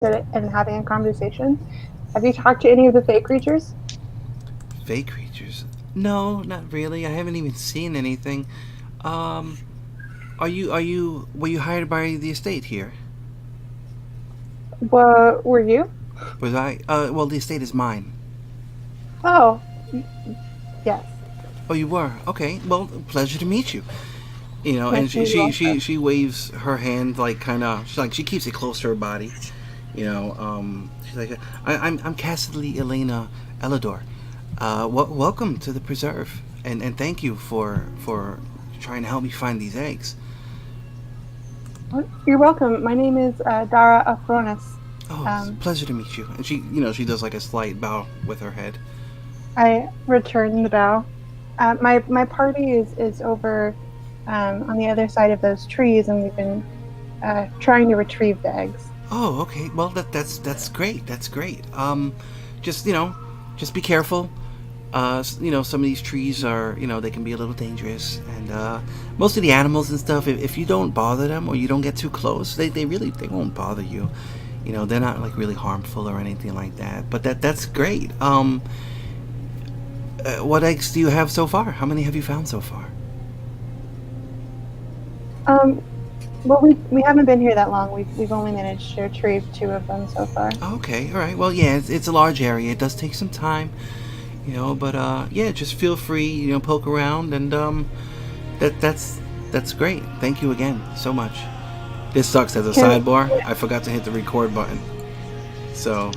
and having a conversation. Have you talked to any of the Fey creatures? Fey creatures? No, not really. I haven't even seen anything. Um, were you hired by the estate here? What were you? Was I? Well, the estate is mine. Oh, yes. Oh, you were? Okay. Well, pleasure to meet you. You know, Nice and to meet you also. she waves her hand like kind of she keeps it close to her body. You know, she's like, I'm Cassidy Elena Elador. Welcome to the preserve, and thank you for trying to help me find these eggs. You're welcome. My name is Dara Afronis. Oh, it's a pleasure to meet you. And she does like a slight bow with her head. I return the bow. My party is over on the other side of those trees, and we've been trying to retrieve the eggs. Oh, okay. Well, that's great. That's great. Just just be careful. Some of these trees are, they can be a little dangerous, and most of the animals and stuff. If you don't bother them or you don't get too close, they won't bother you. You know, they're not like really harmful or anything like that. But that's great. What eggs do you have so far? How many have you found so far? Well, we haven't been here that long. We've only managed to retrieve 2 of them so far. Okay, all right. Well, yeah, it's a large area. It does take some time, but yeah, just feel free, poke around, and that's great. Thank you again so much. This sucks as a sidebar. I forgot to hit the record button, so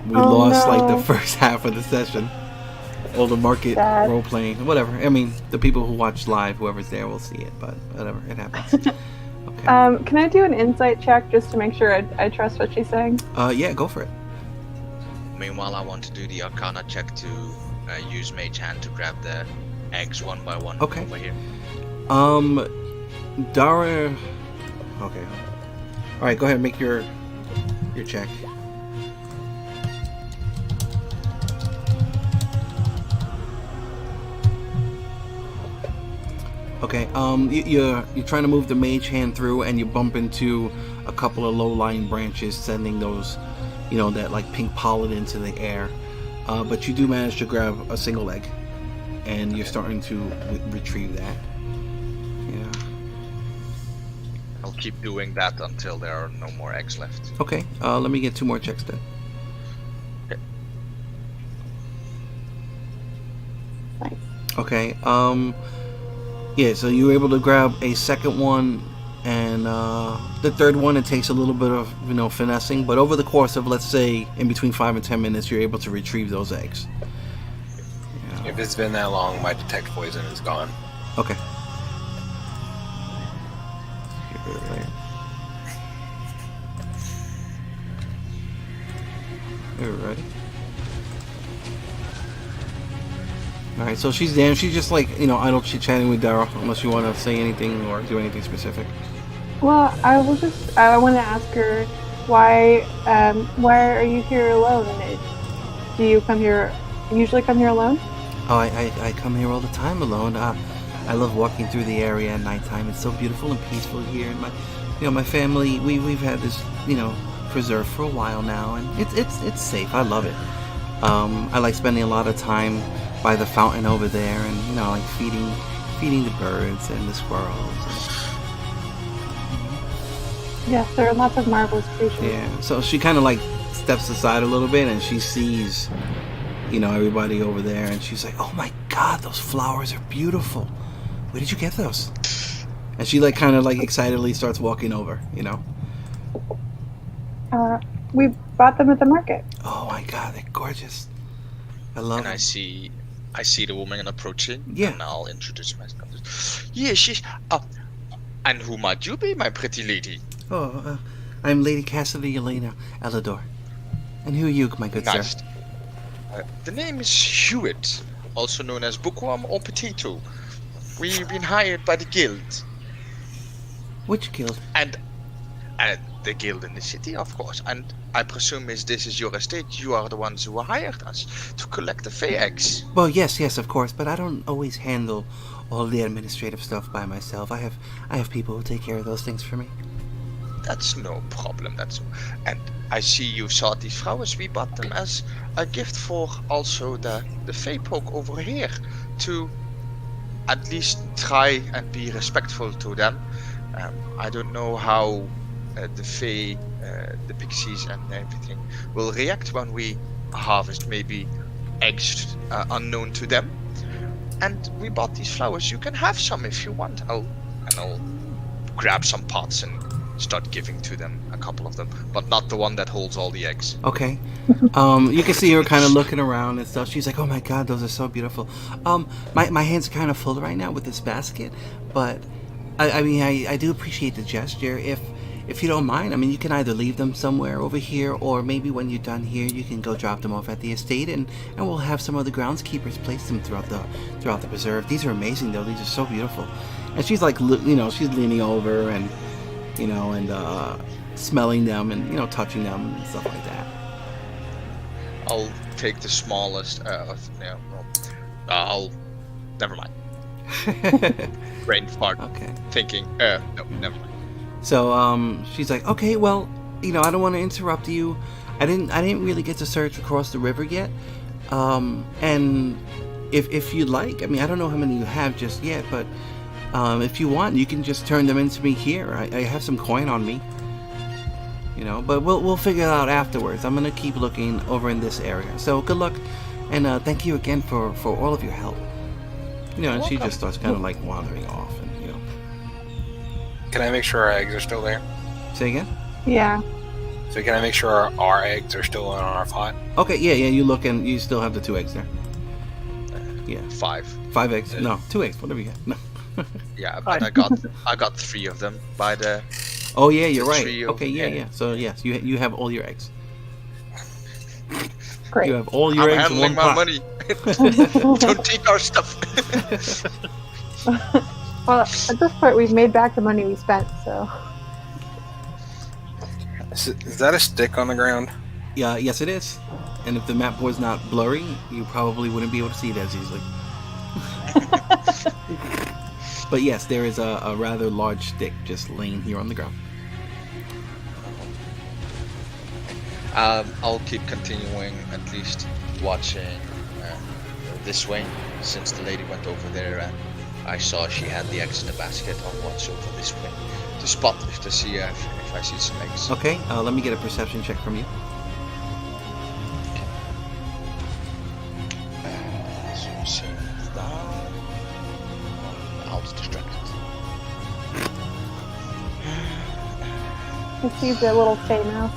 we lost like the first half of the session. All the market role playing, whatever. I mean, the people who watch live, whoever's there, will see it, but whatever, it happens. Okay. Can I do an insight check just to make sure I trust what she's saying? Yeah, go for it. Meanwhile, I want to do the Arcana check to use Mage Hand to grab the eggs one by one over here. Dara. Okay. All right, go ahead and make your check. Okay, you're trying to move the mage hand through, and you bump into a couple of low-lying branches, sending those, that like pink pollen into the air. But you do manage to grab a single egg, and you're starting to retrieve that. Yeah. I'll keep doing that until there are no more eggs left. Okay, let me get 2 more checks then. Okay. Okay, yeah, so you were able to grab a second one, and the third one, it takes a little bit of, finessing, but over the course of, let's say, in between 5 and 10 minutes, you're able to retrieve those eggs. Yeah. If it's been that long, my detect poison is gone. Okay. You're ready. Alright, so she's there. She's just like, idle chit-chatting with Dara, unless you want to say anything or do anything specific. Well, I want to ask her, why are you here alone? Do you usually come here alone? Oh, I come here all the time alone. I love walking through the area at nighttime. It's so beautiful and peaceful here. And my family, we've had this, preserve for a while now, and it's safe. I love it. I like spending a lot of time by the fountain over there, and like feeding the birds and the squirrels. Yes, there are lots of marvelous creatures. Yeah, so she kind of like steps aside a little bit, and she sees, everybody over there, and she's like, "Oh my God, those flowers are beautiful. Where did you get those?" And she like kind of like excitedly starts walking over. We bought them at the market. Oh my God, they're gorgeous. I love And them. I see the woman approaching. Yeah. And I'll introduce myself. Yeah, and who might you be, my pretty lady? Oh, I'm Lady Cassidy Elena Elador. And who are you, my good Nice. sir? The name is Hewitt, also known as Bookworm or Potato. We've been hired by the guild. Which guild? And the guild in the city, of course. And I presume as this is your estate, you are the ones who hired us to collect the Fey eggs. Well, yes, of course, but I don't always handle all the administrative stuff by myself. I have people who take care of those things for me. That's no problem. And I see you saw these flowers. We bought them as a gift for also the Fey folk over here to at least try and be respectful to them. I don't know how the Fey, the pixies and everything will react when we harvest maybe eggs unknown to them. And we bought these flowers. You can have some if you want. I'll grab some pots and start giving to them, a couple of them, but not the one that holds all the eggs. Okay. You can see her kind of looking around and stuff. She's like, "Oh my God, those are so beautiful." My hands are kind of full right now with this basket, but I do appreciate the gesture. If you don't mind, I mean, you can either leave them somewhere over here, or maybe when you're done here, you can go drop them off at the estate, and we'll have some of the groundskeepers place them throughout the preserve. These are amazing, though. These are so beautiful. And she's like, she's leaning over and, smelling them and, touching them and stuff like that. I'll take the smallest. Never mind. Brain fart. Okay. Thinking. No, never mind. So she's like, okay, well, I don't want to interrupt you. I didn't really get to search across the river yet. And if you'd like, I mean, I don't know how many you have just yet, but if you want, you can just turn them into me here. I have some coin on me. But we'll figure it out afterwards. I'm gonna keep looking over in this area. So good luck, and thank you again for all of your help. And she just starts kind of like wandering off, and Can I make sure our eggs are still there? Say again? Yeah. So can I make sure our eggs are still on our pot? Okay, yeah. You look and you still have the 2 eggs there. Yeah. 5 eggs. No, 2 eggs. Whatever you got. No. Yeah, but I got 3 of them by the. Oh yeah, you're the right. tree Okay, yeah. So yes, you have all your eggs. Great. You have all your I'm eggs in handling one my pot. money. Don't take our stuff. Well, at this point, we've made back the money we spent, so. Is that a stick on the ground? Yeah, yes it is. And if the map board's not blurry, you probably wouldn't be able to see it as easily. But yes, there is a rather large stick just laying here on the ground. I'll keep continuing, at least watching this way, since the lady went over there and I saw she had the eggs in the basket. I'll watch over this way to see if I see some eggs. Okay, let me get a perception check from you. So save that. I'll just distract it. You see the little Fey mouse.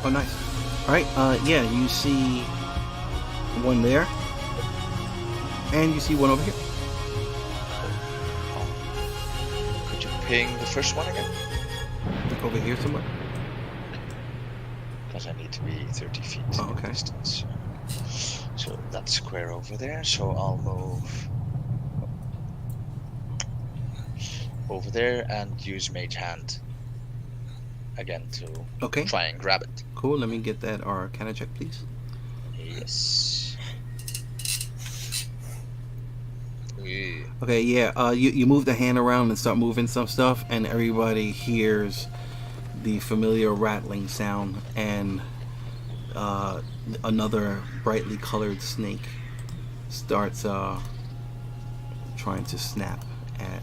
Oh, nice. Alright, yeah, you see one there. And you see one over here. Could you ping the first one again? Like over here somewhere. Because I need to be 30 feet Oh, okay. distance. So that square over there, so I'll move over there and use Mage Hand again to try and grab it. Cool, let me get that Arcana check, please. Yes. Yeah. Okay, yeah, you move the hand around and start moving some stuff, and everybody hears the familiar rattling sound, and another brightly colored snake starts trying to snap at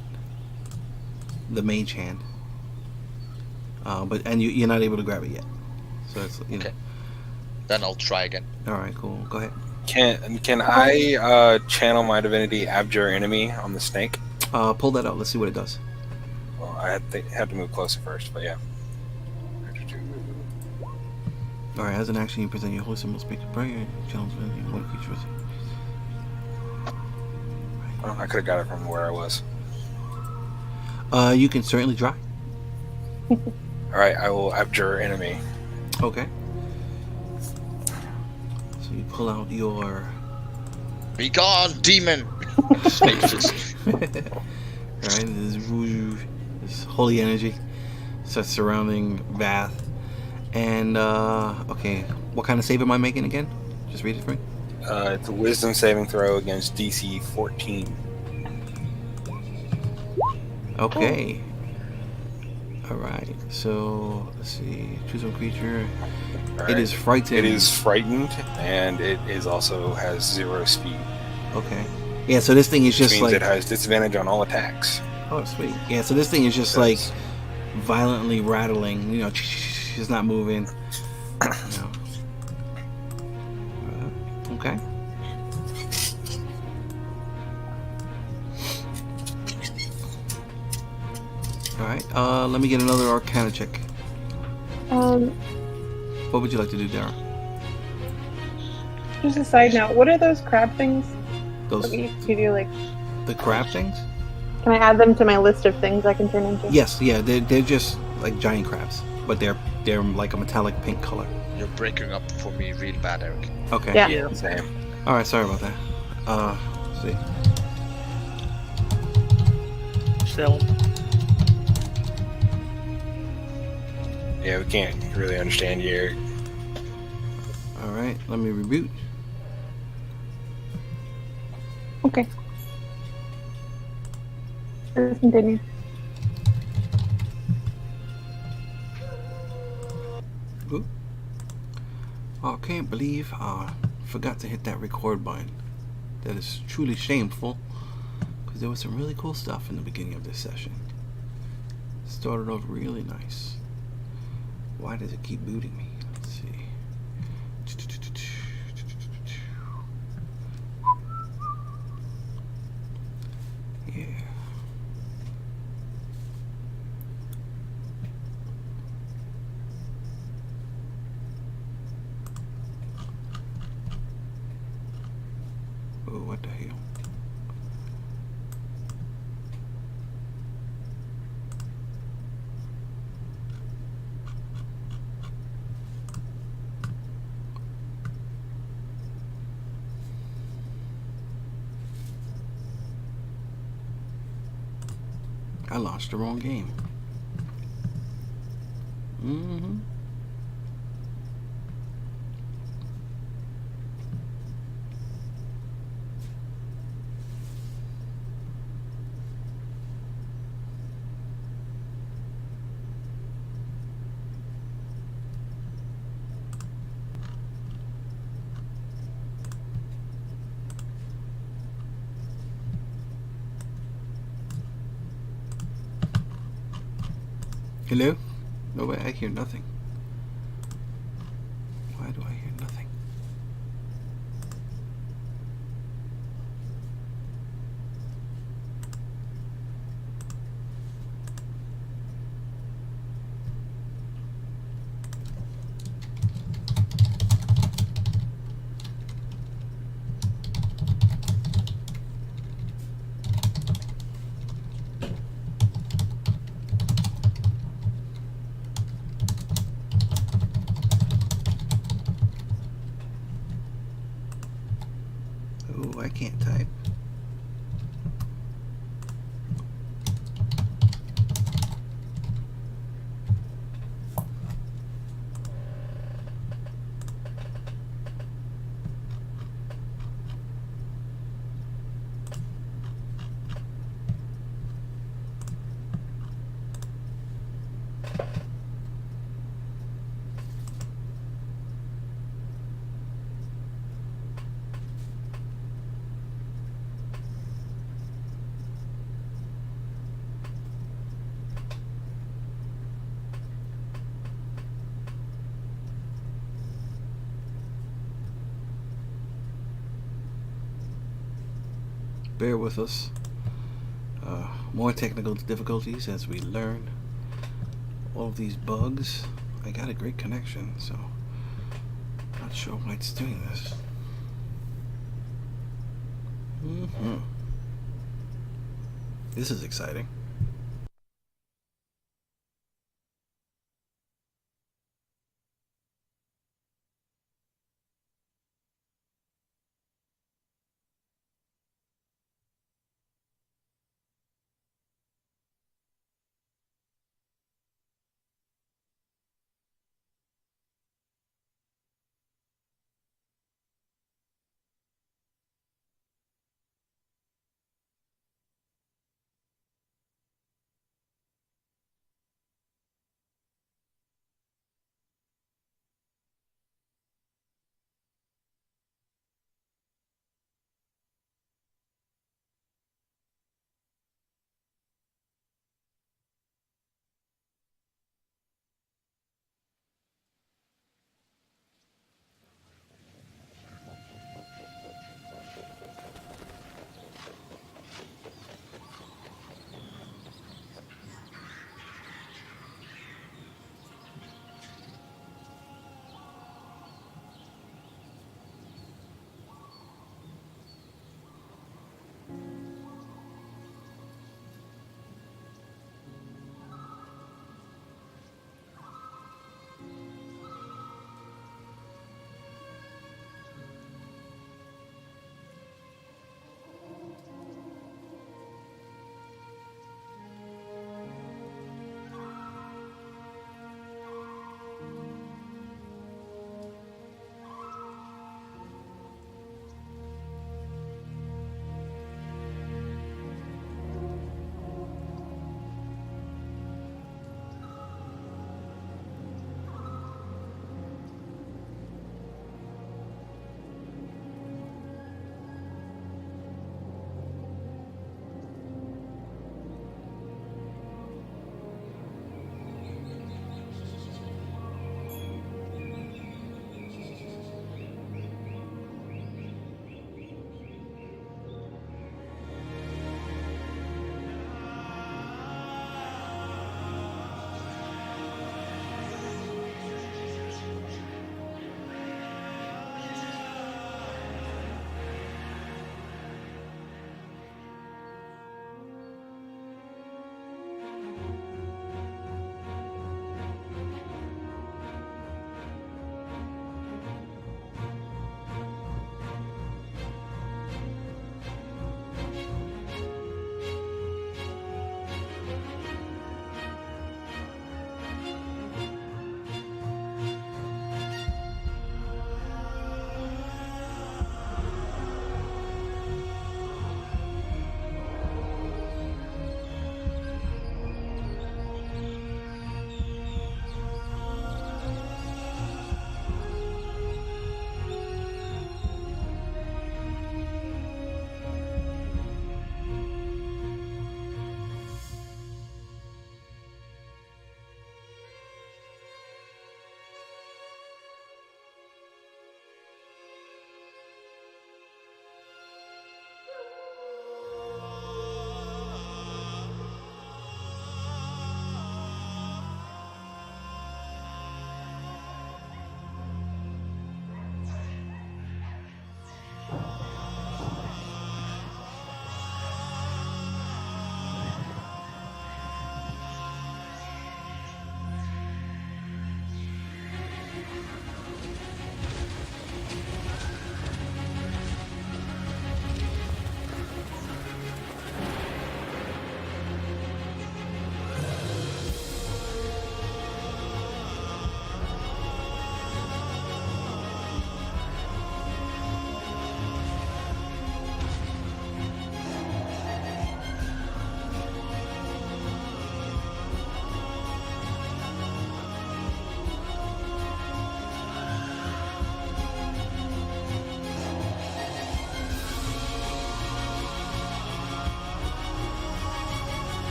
the mage hand. But you're not able to grab it yet. So it's Okay. Then I'll try again. All right, cool. Go ahead. Can I channel my divinity Abjure Enemy on the snake? Pull that out. Let's see what it does. Well, I had to move closer first, but yeah. All right, as an action, you present your holy symbol, speak a prayer, challenge one creature. Oh, I could have got it from where I was. You can certainly try. All right, I will Abjure Enemy. Okay. So you pull out your. Be gone, demon! Snake fist. Alright, this holy energy starts surrounding Vath. And, okay, what kind of save am I making again? Just read it for me. It's a wisdom saving throw against DC 14. Okay. All right. So let's see. Choose one creature. All It right. is frightened. It is frightened, and it is also has 0 speed. Okay. Yeah. So this thing is Which just means like. it has disadvantage on all attacks. Oh, sweet. Yeah. So this thing is just like violently rattling. You know, it's not moving. You know. Okay. All right. Let me get another Arcana check. What would you like to do, Dara? Just a side note, what are those crab things? Those That you do, like, the crab things? can I add them to my list of things I can turn into? Yes. Yeah. They're just like giant crabs, but they're like a metallic pink color. You're breaking up for me real bad, Eric. Okay. Yeah. Same. All right. Sorry about that. Let's see. Still. Yeah, we can't really understand you. All right. Let me reboot. Okay. Let's continue. Oop. Oh, I can't believe I forgot to hit that record button. That is truly shameful, because there was some really cool stuff in the beginning of this session. Started off really nice. Why does it keep booting me? Let's see. Yeah. Oh, what the hell? I launched the wrong game. Mm-hmm. Hello? No way, I hear nothing. Why do I hear nothing? Oh, I can't type. Bear with us. More technical difficulties as we learn all of these bugs. I got a great connection, so not sure why it's doing this. This is exciting.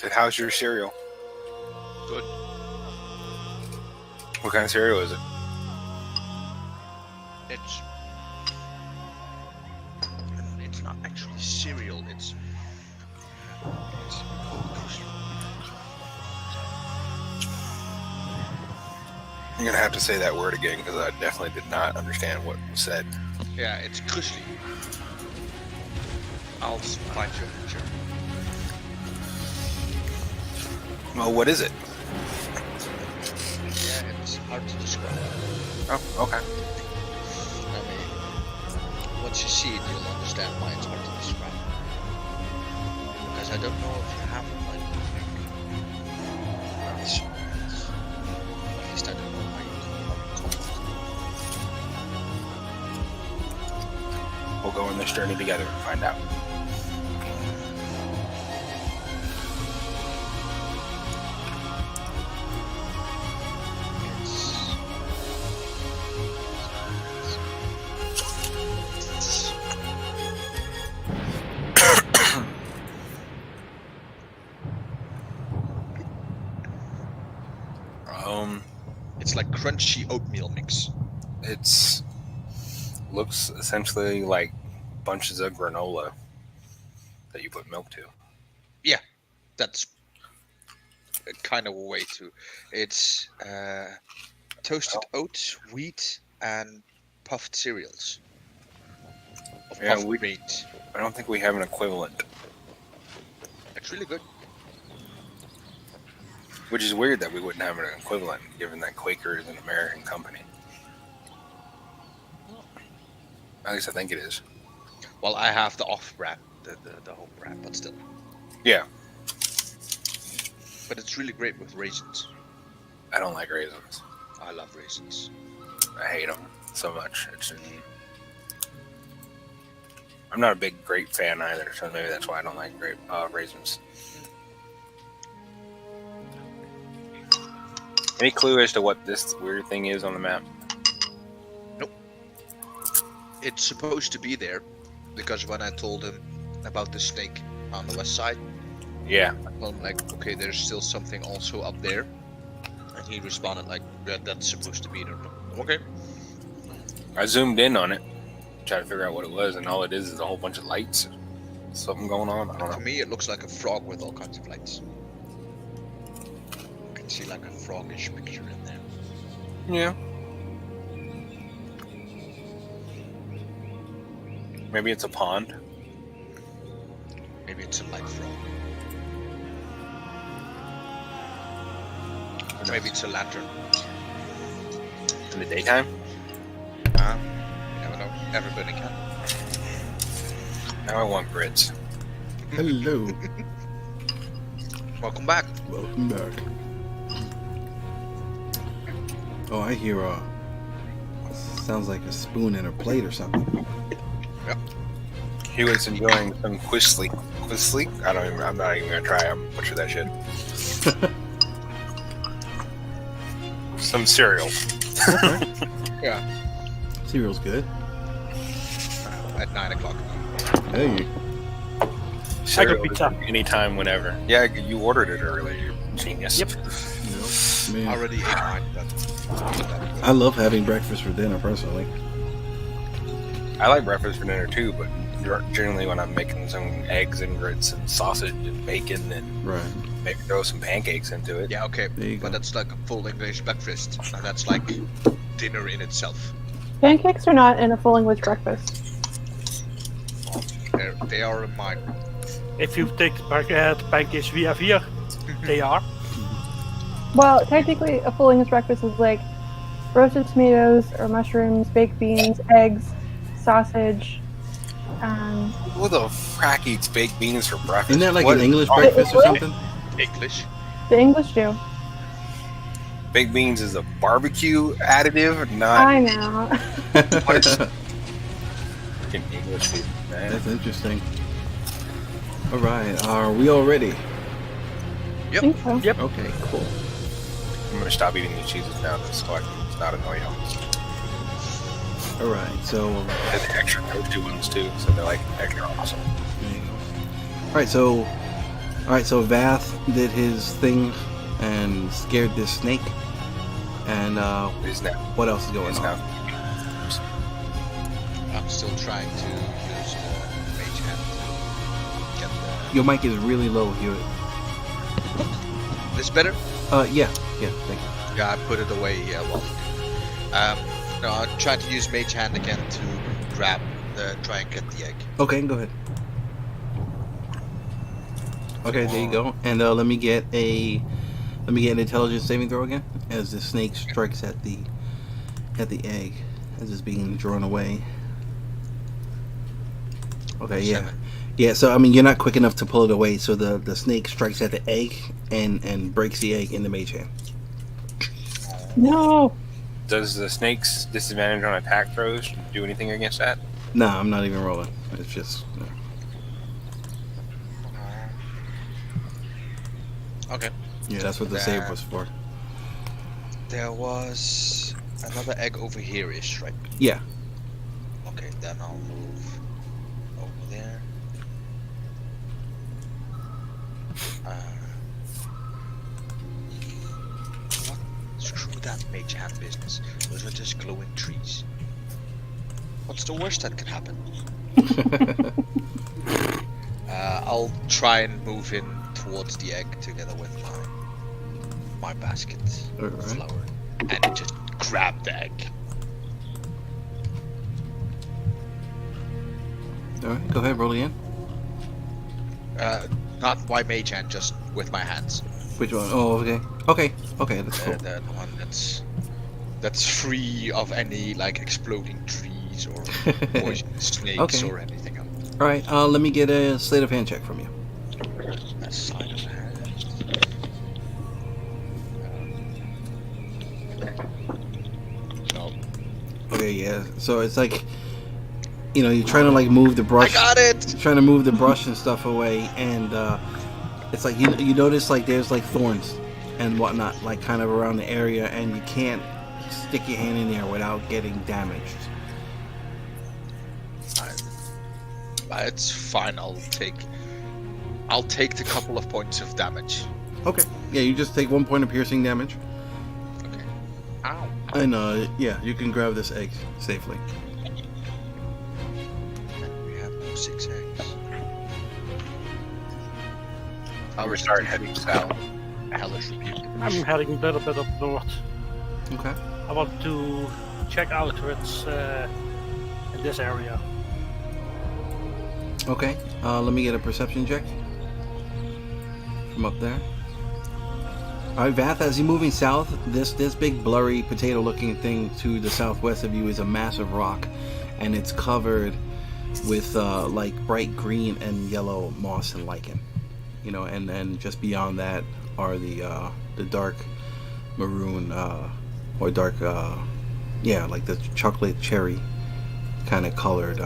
Said, how's your cereal? Good. What kind of cereal is it? It's not actually cereal. It's You're gonna have to say that word again because I definitely did not understand what was said. yeah, it's krusli. I'll find you a picture. Well, what is it? Yeah, it's hard to describe. Oh, okay. I mean, once you see it, you'll understand why it's hard to describe. Because I don't know if you have it like at least I don't know how you call it. We'll go on this journey together and find out. It's like crunchy oatmeal mix. It's looks essentially like bunches of granola that you put milk to. Yeah, that's kind of a way to. It's toasted oats, wheat, and puffed cereals. Of Yeah, puffed grains. I don't think we have an equivalent. It's really good. Which is weird that we wouldn't have an equivalent, given that Quaker is an American company. At least I think it is. Well, I have the off-brand, the home brand, but still. Yeah. But it's really great with raisins. I don't like raisins. I love raisins. I hate them so much. I'm not a big grape fan either, so maybe that's why I don't like raisins. Any clue as to what this weird thing is on the map? Nope. It's supposed to be there, because when I told him about the snake on the west side, Yeah. I'm like, okay, there's still something also up there. And he responded like, that's supposed to be there. Okay. I zoomed in on it, tried to figure out what it was, and all it is a whole bunch of lights. Something going on? I don't To know. me, it looks like a frog with all kinds of lights. You can see like a frogish picture in there. Yeah. Maybe it's a pond. Maybe it's a light frog. Or maybe it's a lantern. In the daytime? You never know. Everybody can. Now I want grits. Hello. Welcome back. Welcome back. Oh, I hear sounds like a spoon in a plate or something. Yep. Hewitt's enjoying some Quisly. Quisly? I'm not even gonna try. I'm butcher that shit. Some cereal. Yeah. Cereal's good. At 9 o'clock. Hey. Cereal pizza. anytime, whenever. Yeah, you ordered it earlier, you genius. Yep. Man, Already ate mine. I love having breakfast for dinner personally. I like breakfast for dinner too, but generally when I'm making some eggs and grits and sausage and bacon and Right. maybe throw some pancakes into it. Yeah, okay. There you go. But that's like a full English breakfast. And that's like dinner in itself. Pancakes are not in a full English breakfast. They are in mine. If you take the pancakes we have here, they are. Well, technically, a full English breakfast is like roasted tomatoes or mushrooms, baked beans, eggs, sausage. Who the frack eats baked beans for breakfast? Isn't that like What an English are- breakfast or something? English? The English do. Baked beans is a barbecue additive, not I know. fucking English food, man. That's interesting. All right, are we all ready? I think so. Yep. Okay, cool. I'm gonna stop eating these cheeses now so I can not annoy y'all. All right, so There's extra toasty ones too, so they're like extra awesome. there you go. All right, so Vath did his thing and scared this snake. And It's now. what else is going It's on? now. I'm still trying to use mage hand to get Your mic is really low, Hewitt. this better? Yeah, thank you. Yeah, I put it away. Yeah, well. No, I'm trying to use mage hand again to try and get the egg. Okay, go ahead. Okay, there you go. And let me get an intelligence saving throw again as the snake strikes at the egg as it's being drawn away. Okay, yeah. 7. Yeah, so I mean you're not quick enough to pull it away, so the snake strikes at the egg and breaks the egg in the mage hand. No. Does the snake's disadvantage on attack throws do anything against that? Nah, I'm not even rolling. It's just Okay. yeah, that's what the save was for. There was another egg over here-ish, right? Yeah. Okay, then I'll move over there. What? Screw. to that mage hand business. Those are just glowing trees. What's the worst that can happen? I'll try and move in towards the egg together with my basket of flour and just grab the egg. Alright, go ahead, roll again. Not by mage hand, just with my hands. Which one? Oh, okay. Okay, that's cool. The one that's free of any like exploding trees or poisonous snakes or anything else. Alright, let me get a sleight of hand check from you. A sleight of hand. No. Okay, yeah. So it's like, you know, you're trying to like move the brush. I got it. Trying to move the brush and stuff away, and it's like you notice like there's like thorns and whatnot, like kind of around the area, and you can't stick your hand in there without getting damaged. It's fine. I'll take the couple of points of damage. Okay. Yeah, you just take 1 point of piercing damage. Okay. Ow. And yeah, you can grab this egg safely. We have 6 eggs. I'll start heading south. Hellish rebuke. I'm heading a little bit up north. Okay. I want to check out what's in this area. Okay. Let me get a perception check from up there. Alright, Vath, as you're moving south, this big blurry potato-looking thing to the southwest of you is a massive rock, and it's covered with like bright green and yellow moss and lichen. You know, and then just beyond that are the dark maroon or dark yeah, like the chocolate cherry kind of colored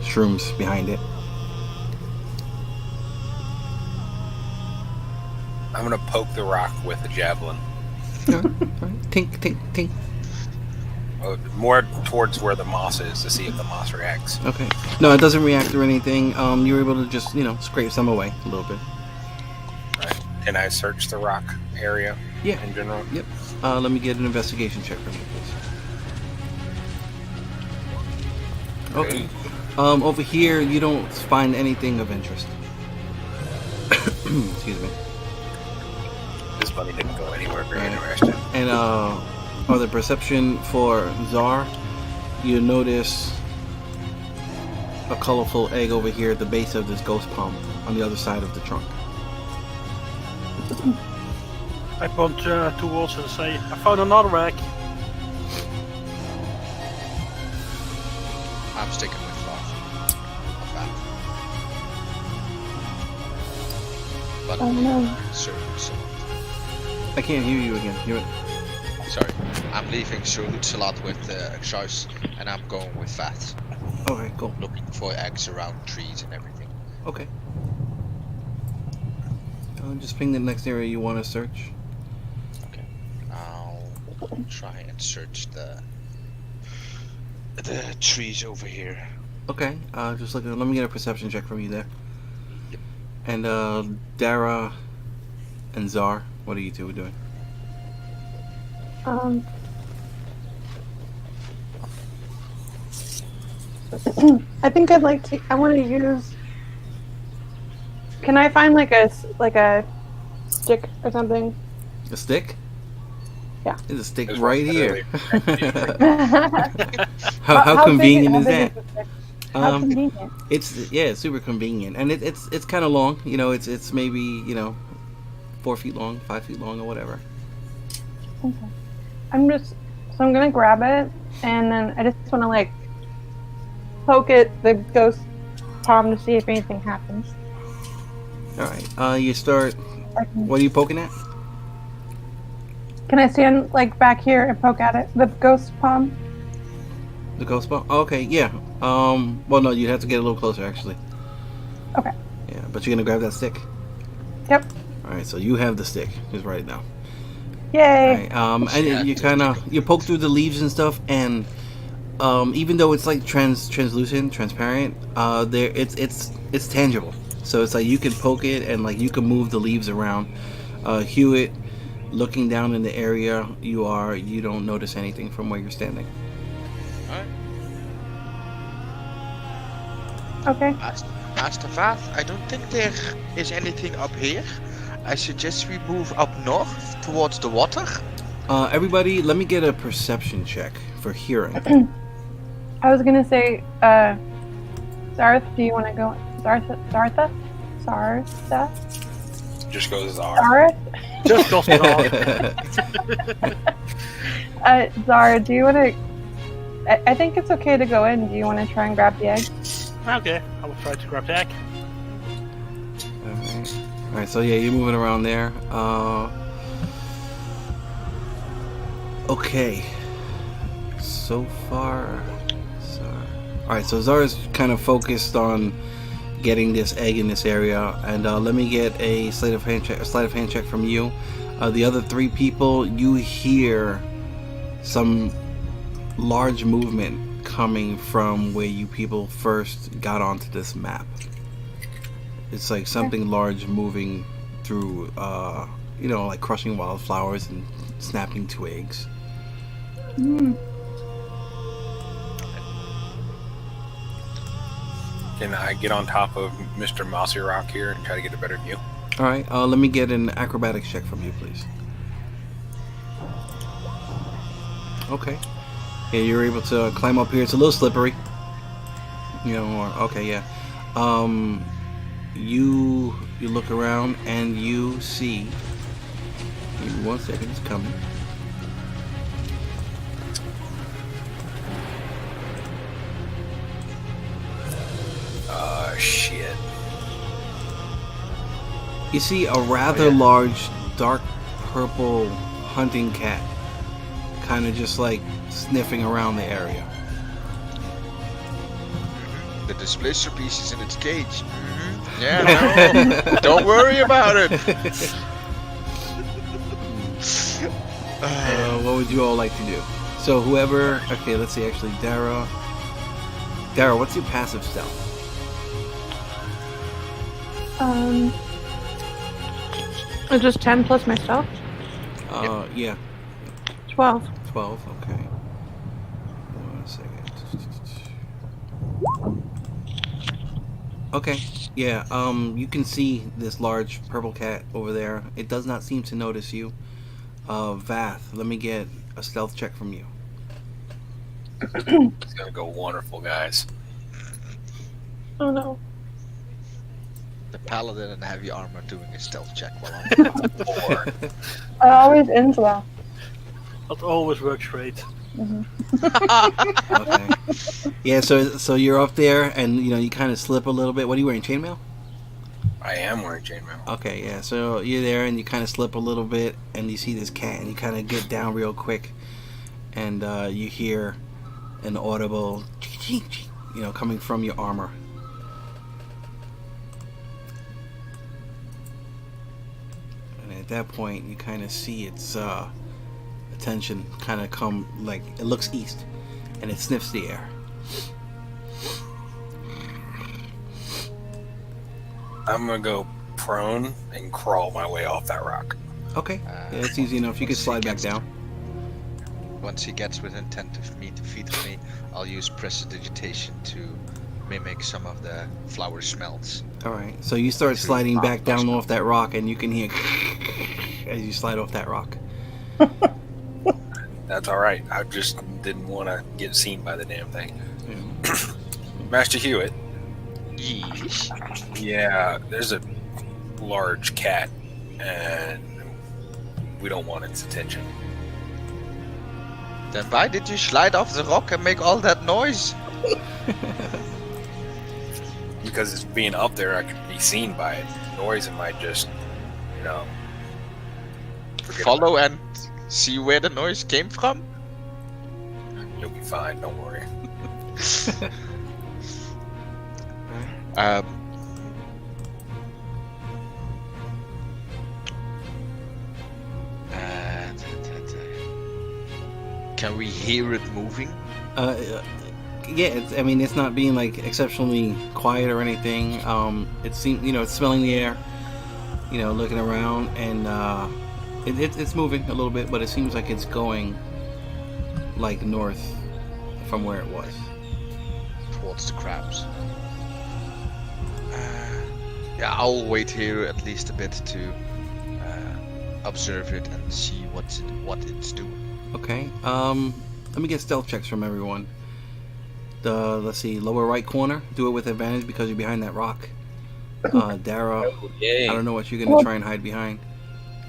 shrooms behind it. I'm gonna poke the rock with a javelin. Alright. Tink, tink, tink. More towards where the moss is to see if the moss reacts. Okay. No, it doesn't react or anything. You're able to just, you know, scrape some away a little bit. Right. Can I search the rock area? Yeah. In general? Yep. Let me get an investigation check from you, please. Okay. Over here, you don't find anything of interest. Excuse me. This bunny didn't go anywhere very interesting. And on the perception for Xar, you notice a colorful egg over here at the base of this ghost palm on the other side of the trunk. I point towards and say, I found another egg. I'm sticking with Vath. But Oh no. so I can't hear you again. Hear it? sorry. I'm leaving Salad with Xarseth, and I'm going with Vath. Okay, cool. Looking for eggs around trees and everything. Okay. Just ping the next area you want to search. Okay. I'll try and search the trees over here. Okay. Just look. Let me get a perception check from you there. Yep. And Dara and Xar, what are you two doing? I think I want to use. Can I find like a stick or something? A stick? Yeah. There's a stick There's right one here. how how convenient is big that? the stick? How convenient. It's super convenient, and it's kind of long. You know, it's maybe 4 feet long, 5 feet long, or whatever. Okay. I'm gonna grab it, and then I just want to like poke the ghost palm to see if anything happens. All right. You start. What are you poking at? Can I stand like back here and poke at it? The ghost palm? The ghost ball? Oh, okay, yeah. Well, no, you'd have to get a little closer, actually. Okay. Yeah, but you're gonna grab that stick? Yep. Alright, so you have the stick. Just write it down. Yay! Alright, and you poke through the leaves and stuff, and even though it's like translucent, transparent, it's tangible. So it's like you can poke it, and like you can move the leaves around. Hewitt, looking down in the area you don't notice anything from where you're standing. Alright. Okay. Master Vath, I don't think there is anything up here. I suggest we move up north towards the water. Everybody, let me get a perception check for hearing. I was gonna say, Zarth, do you want to go? Zartha? Just goes Zar. Zarth? Just go for Zara, do you want to? I think it's okay to go in. Do you want to try and grab the egg? Okay, I will try to grab the egg. Alright, so yeah, you're moving around there. Okay. So far... Alright, so Zara's kind of focused on getting this egg in this area, and let me get a sleight of hand check from you. The other 3 people, you hear some large movement coming from where you people first got onto this map. It's like something large moving through, like crushing wildflowers and snapping twigs. Mm. Can I get on top of Mr. Mossy Rock here and try to get a better view? Alright, let me get an acrobatics check from you, please. Okay. Yeah, you're able to climb up here. It's a little slippery. Okay, yeah. You look around and you see... Give me 1 second, it's coming. Shit. You see a rather large, dark purple hunting cat, kind of just like sniffing around the area. The displacer piece is in its cage. Mm-hmm. Yeah, no, don't worry about it. What would you all like to do? So whoever... Okay, let's see, actually, Dara, what's your passive stealth? It's just 10 plus my stealth. Yeah. 12. 12, okay. 1 second. Okay, yeah, you can see this large purple cat over there. It does not seem to notice you. Vath, let me get a stealth check from you. It's gonna go wonderful, guys. Oh no. The Paladin in heavy armor doing a stealth check while I'm Four. It always ends well. That always works great. Okay. Yeah, so you're up there, and you kind of slip a little bit. What are you wearing, chainmail? I am wearing chainmail. Okay, yeah. So you're there, and you kind of slip a little bit, and you see this cat, and you kind of get down real quick, and you hear an audible, coming from your armor. And at that point, you kind of see its attention kind of come, like, it looks east, and it sniffs the air. I'm gonna go prone and crawl my way off that rock. Okay, yeah, it's easy enough. You can slide back down. Once he gets within 10 feet of me, I'll use prestidigitation to mimic some of the flower smells. Alright, so you start sliding back down off that rock, and you can hear as you slide off that rock. That's alright. I just didn't want to get seen by the damn thing. Master Hewitt. Yeesh. Yeah, there's a large cat, and we don't want its attention. Then why did you slide off the rock and make all that noise? Because it's being up there, I could be seen by it. Noise, it might just, Follow and see where the noise came from? You'll be fine, don't worry. Can we hear it moving? Yeah, it's not being like exceptionally quiet or anything. It seems, it's smelling the air, looking around, and It's moving a little bit, but it seems like it's going like north from where it was. Towards the crabs. Yeah, I'll wait here at least a bit to observe it and see what it's doing. Okay. Let me get stealth checks from everyone. Let's see, lower right corner. Do it with advantage because you're behind that rock. Dara, Yay. I don't know what you're gonna try and hide behind.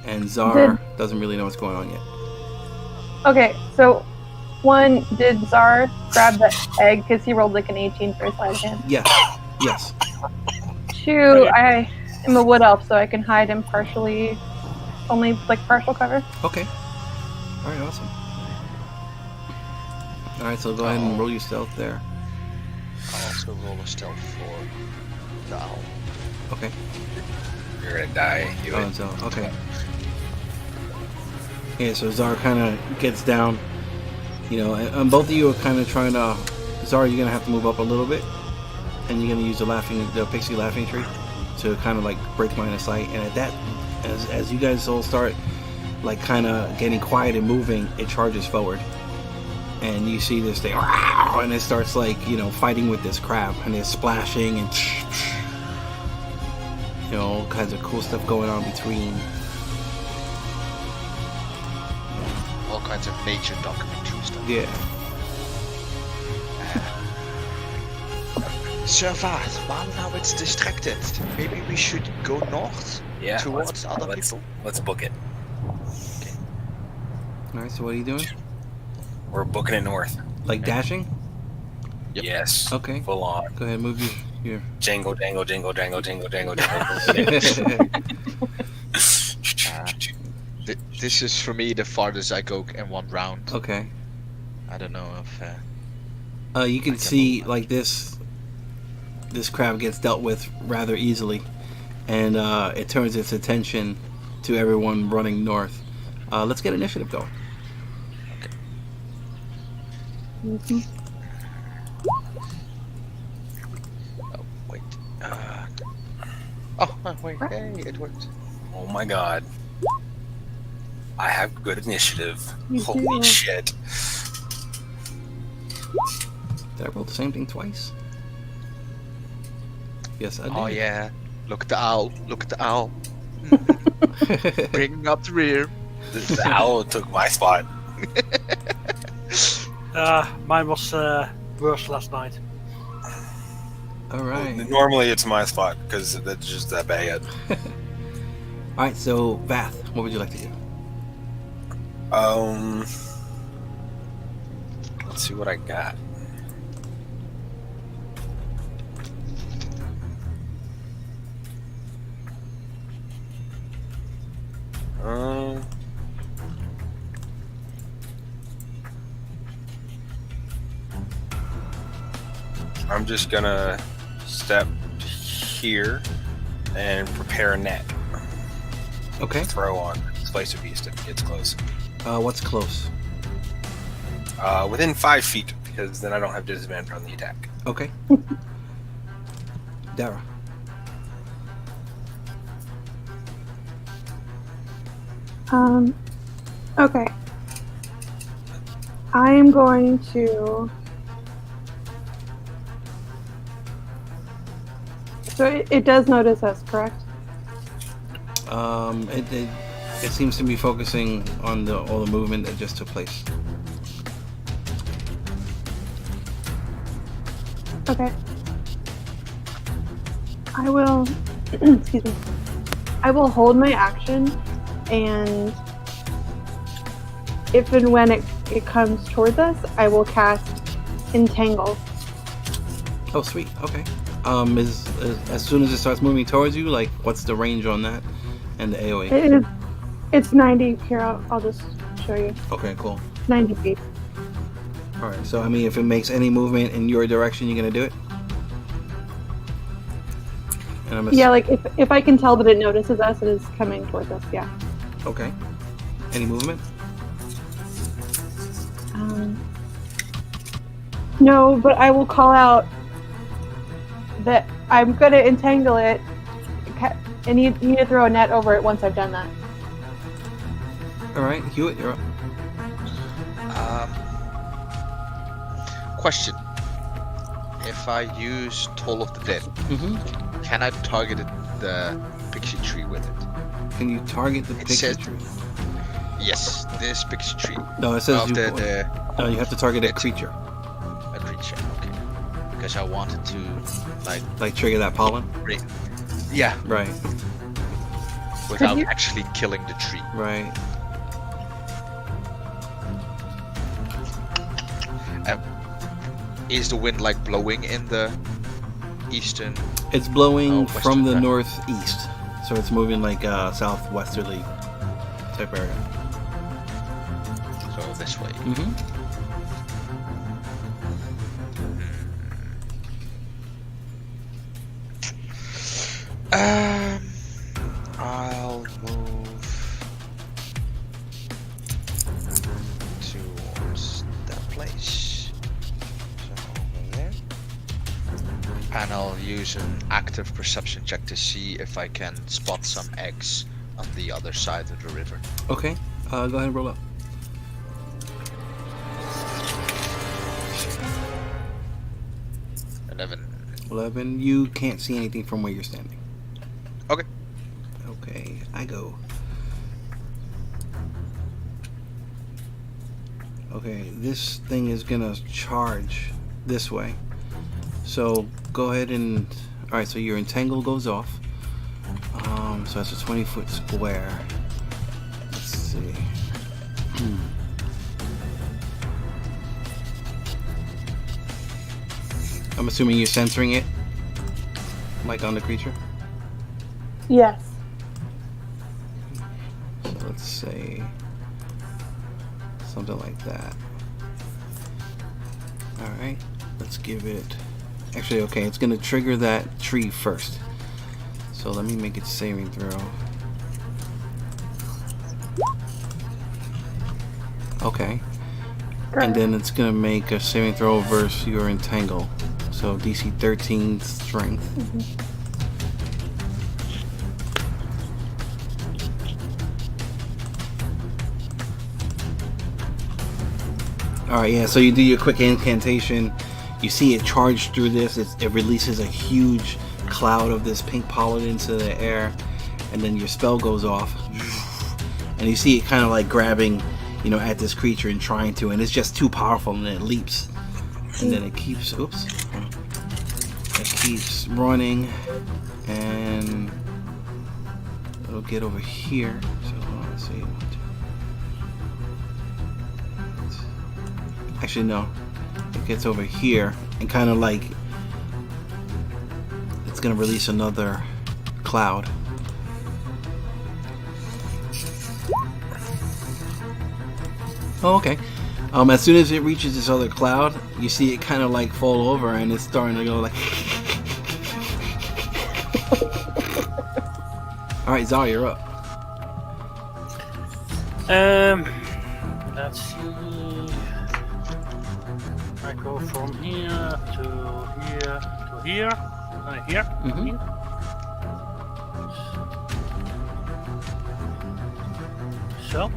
And Zar doesn't really know what's going on yet. Okay, so one, did Zar grab the egg because he rolled like an 18 for his sleight of hand? Yes. Two, I am a wood elf, so I can hide him partially, only like partial cover. Okay. All right, awesome. All right, so go ahead and roll your stealth there. I'll also roll a stealth for the owl. Okay. You're gonna die. Hewitt. Okay. Yeah, so Zar kind of gets down, and both of you are kind of trying to. Zar, you're gonna have to move up a little bit, and you're gonna use the pixie laughing tree to kind of like break line of sight. And at that, as you guys all start like kind of getting quiet and moving, it charges forward, and you see this thing, and it starts like fighting with this crab, and it's splashing and all kinds of cool stuff going on between. All kinds of nature documentary stuff. Yeah. Sir Vath, while now it's distracted, maybe we should go north towards other people. Let's book it. All right. So what are you doing? We're booking it north. Like dashing? Yep. Okay. Yes. Full on. Go ahead, move your. Jangle, jangle, jangle, jangle, jangle, jangle, jangle. This is for me the farthest I go in one round. Okay. I don't know if. You can see like this crab gets dealt with rather easily, and it turns its attention to everyone running north. Let's get initiative going. Okay. Mm-hmm. Oh wait. Wait. Hey, it worked. Oh my god. I have good initiative. You Holy do. shit. Did I roll the same thing twice? Yes, I did. Oh yeah. Look at the owl. Look at the owl. Bringing up the rear. The owl took my spot. Mine was worse last night. All right. Normally it's my spot because that's just that bad. All right. So, Vath, what would you like to do? Let's see what I got. I'm just gonna step here and prepare a net. Okay. Throw on Slicer Beast if it gets close. What's close? Within 5 feet, because then I don't have disadvantage on the attack. Okay. Dara. Okay. I am going to. So it does notice us, correct? It seems to be focusing on all the movement that just took place. Okay. I will. Excuse me. I will hold my action, and if and when it comes towards us, I will cast Entangle. Oh, sweet. Okay. As soon as it starts moving towards you, like, what's the range on that and the AoE? It's 90. Here, I'll just show you. Okay, cool. 90 feet. All right. So, I mean, if it makes any movement in your direction, you're gonna do it. And Yeah, like if I can tell that it notices us, it is coming towards us. Yeah. Okay. Any movement? No, but I will call out that I'm going to entangle it, and you need to throw a net over it once I've done that. Alright, Hewitt, you're up. Question. If I use Toll of the Dead, can I target the pixie tree with it? Can you target the It pixie says- tree? Yes, this pixie tree. No, it says Of you, the you have to target a creature. a creature. Okay. Because I wanted to Like trigger that pollen? yeah, Right, without you- actually killing the tree. right. Is the wind like blowing in the eastern? It's blowing western from the side. northeast. So it's moving like southwesterly type area. So this way. Mm-hmm. I'll move towards that place. So over there. And I'll use an active perception check to see if I can spot some eggs on the other side of the river. Okay, go ahead and roll up. 11. You can't see anything from where you're standing. Okay. Okay, I go. Okay, this thing is gonna charge this way. So go ahead and... Alright, so your entangle goes off. So that's a 20-foot square. Let's see. I'm assuming you're censoring it? Like on the creature? Yes. So let's say something like that. Alright, let's give it... Actually, okay, it's gonna trigger that tree first. So let me make it saving throw. Okay. And then it's gonna make a saving throw versus your entangle. So DC 13 strength. Alright, yeah, so you do your quick incantation. You see it charge through this. It releases a huge cloud of this pink pollen into the air. And then your spell goes off. And you see it kind of like grabbing, you know, at this creature and trying to. And it's just too powerful and then it leaps. And then it keeps, oops. It keeps running. And it'll get over here. So let's see. Actually, no. It gets over here and kind of like it's gonna release another cloud. Oh, okay. As soon as it reaches this other cloud, you see it kind of like fall over and it's starting to go like. All right, Zara, you're up. Let's see. I go from here to here to here. Here. Mhm. So,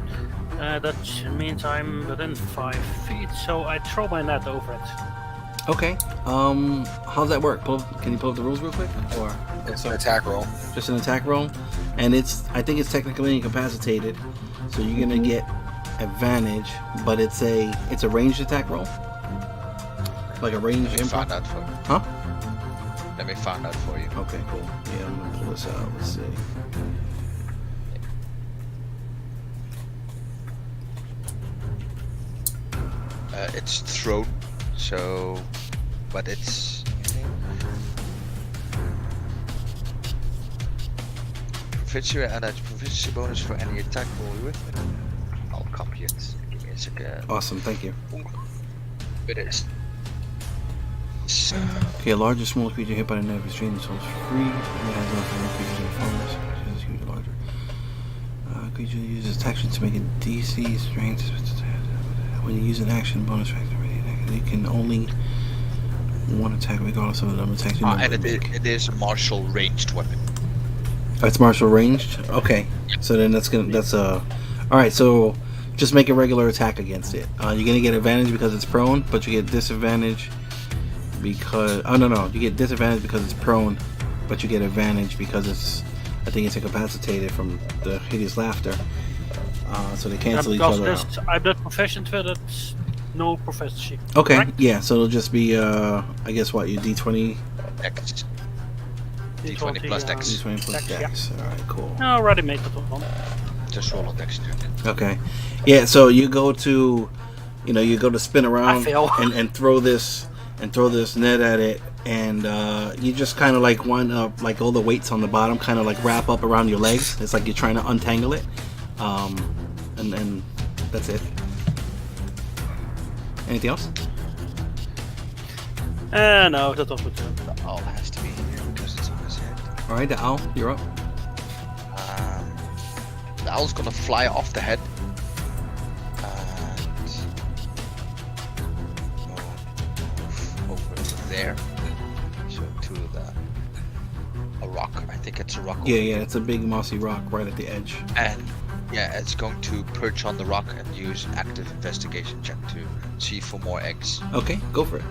that means I'm within 5 feet, so I throw my net over it. Okay. How's that work? Can you pull up the rules real quick, or It's an attack roll. just an attack roll? And I think it's technically incapacitated, so you're gonna get advantage, but it's a ranged attack roll, like a ranged Let me impact. find out for you. Huh? Let me find out for you. Okay, cool. Yeah, I'm gonna pull this out. Let's see. It's thrown, so, but it's proficiency and a proficiency bonus for any attack roll with it. I'll copy it. Give me a second. Awesome, thank you. It is. Okay, a large or small creature hit by the net is drained souls free. It has no final creature in forms. It is huge larger. Creature uses action to make a DC strength. When you use an action bonus factor, you can only one attack regardless of the number of attacks you And make. it is a martial ranged weapon. Oh, it's martial ranged. Okay, so then that's a All right, so just make a regular attack against it. You're gonna get advantage because it's prone, but you get disadvantage because you get disadvantage because it's prone, but you get advantage because I think it's incapacitated from the hideous laughter. So they cancel each other out. I'm not proficient with it. No proficiency. Okay, correct? yeah. So it'll just be I guess what your D20. Dex. D20 plus Dex. D20 plus Dex, Dex. All right, cool. No, I already made that one. Just roll on Dex. Okay, yeah. So you go to spin around fail. and throw this net at it, and you just kind of like wind up like all the weights on the bottom kind of like wrap up around your legs. It's like you're trying to untangle it, and that's it. Anything else? No, that was good. The owl has to be here because it's on his head. All right, the owl, you're up. The owl's gonna fly off the head. And move over there. So to a rock. I think it's a rock. Yeah, it's a big mossy rock right at the edge. And yeah, it's going to perch on the rock and use an active investigation check to see for more eggs. Okay, go for it.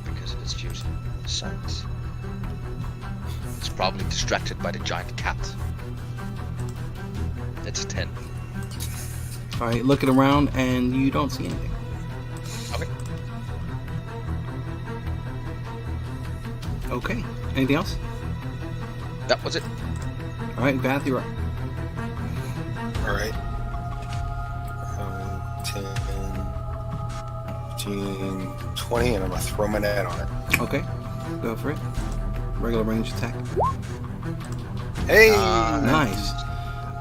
Because it's using sight. It's probably distracted by the giant cat. It's a 10. All right, looking around and you don't see anything. Okay. Okay, anything else? That was it. All right, Vath, you're up. Alright. 10, 15, 20, and I'm gonna throw my net on it. Okay, go for it. Regular range attack. Hey! Nice.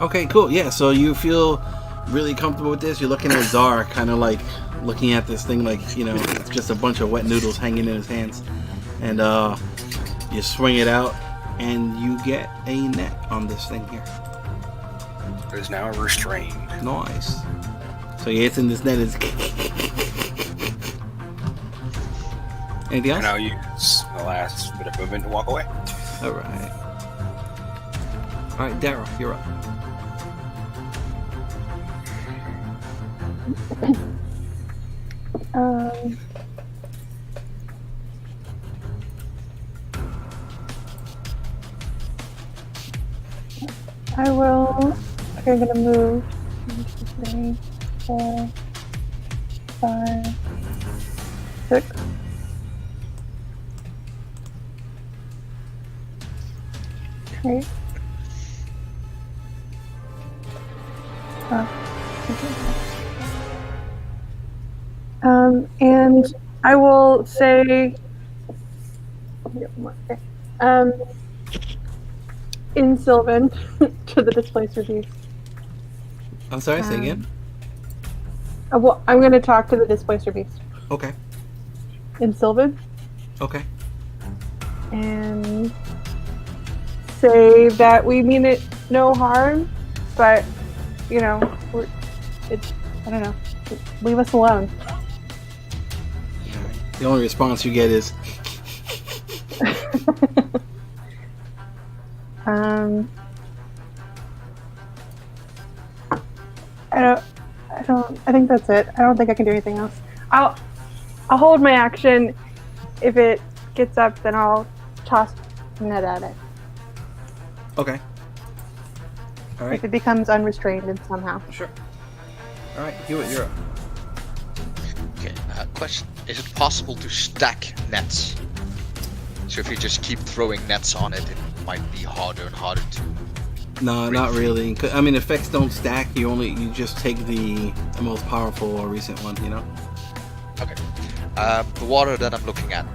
Okay, cool. Yeah, so you feel really comfortable with this. You're looking at Dara, kind of like looking at this thing like, it's just a bunch of wet noodles hanging in his hands. And you swing it out, and you get a net on this thing here. It is now restrained. Nice. So yeah, it's in this net. Anything else? And I'll use the last bit of movement to walk away. All right. All right, Dara, you're up. I will. I'm gonna move. 1, 2, 3, 4, 5, 6. Okay. And I will say, in Sylvan to the displacer beast. I'm sorry, say again? Well, I'm going to talk to the displacer beast Okay. in Sylvan Okay. and say that we mean it no harm, but, I don't know, leave us alone. The only response you get is, I think that's it. I don't think I can do anything else. I'll hold my action. If it gets up, then I'll toss the net at it. okay. All right. If it becomes unrestrained and somehow. Sure. All right, Hewitt, you're up. Okay, question. Is it possible to stack nets? So if you just keep throwing nets on it, it might be harder and harder to... No, not really. I mean, effects don't stack. You just take the most powerful or recent one, Okay. The water that I'm looking at,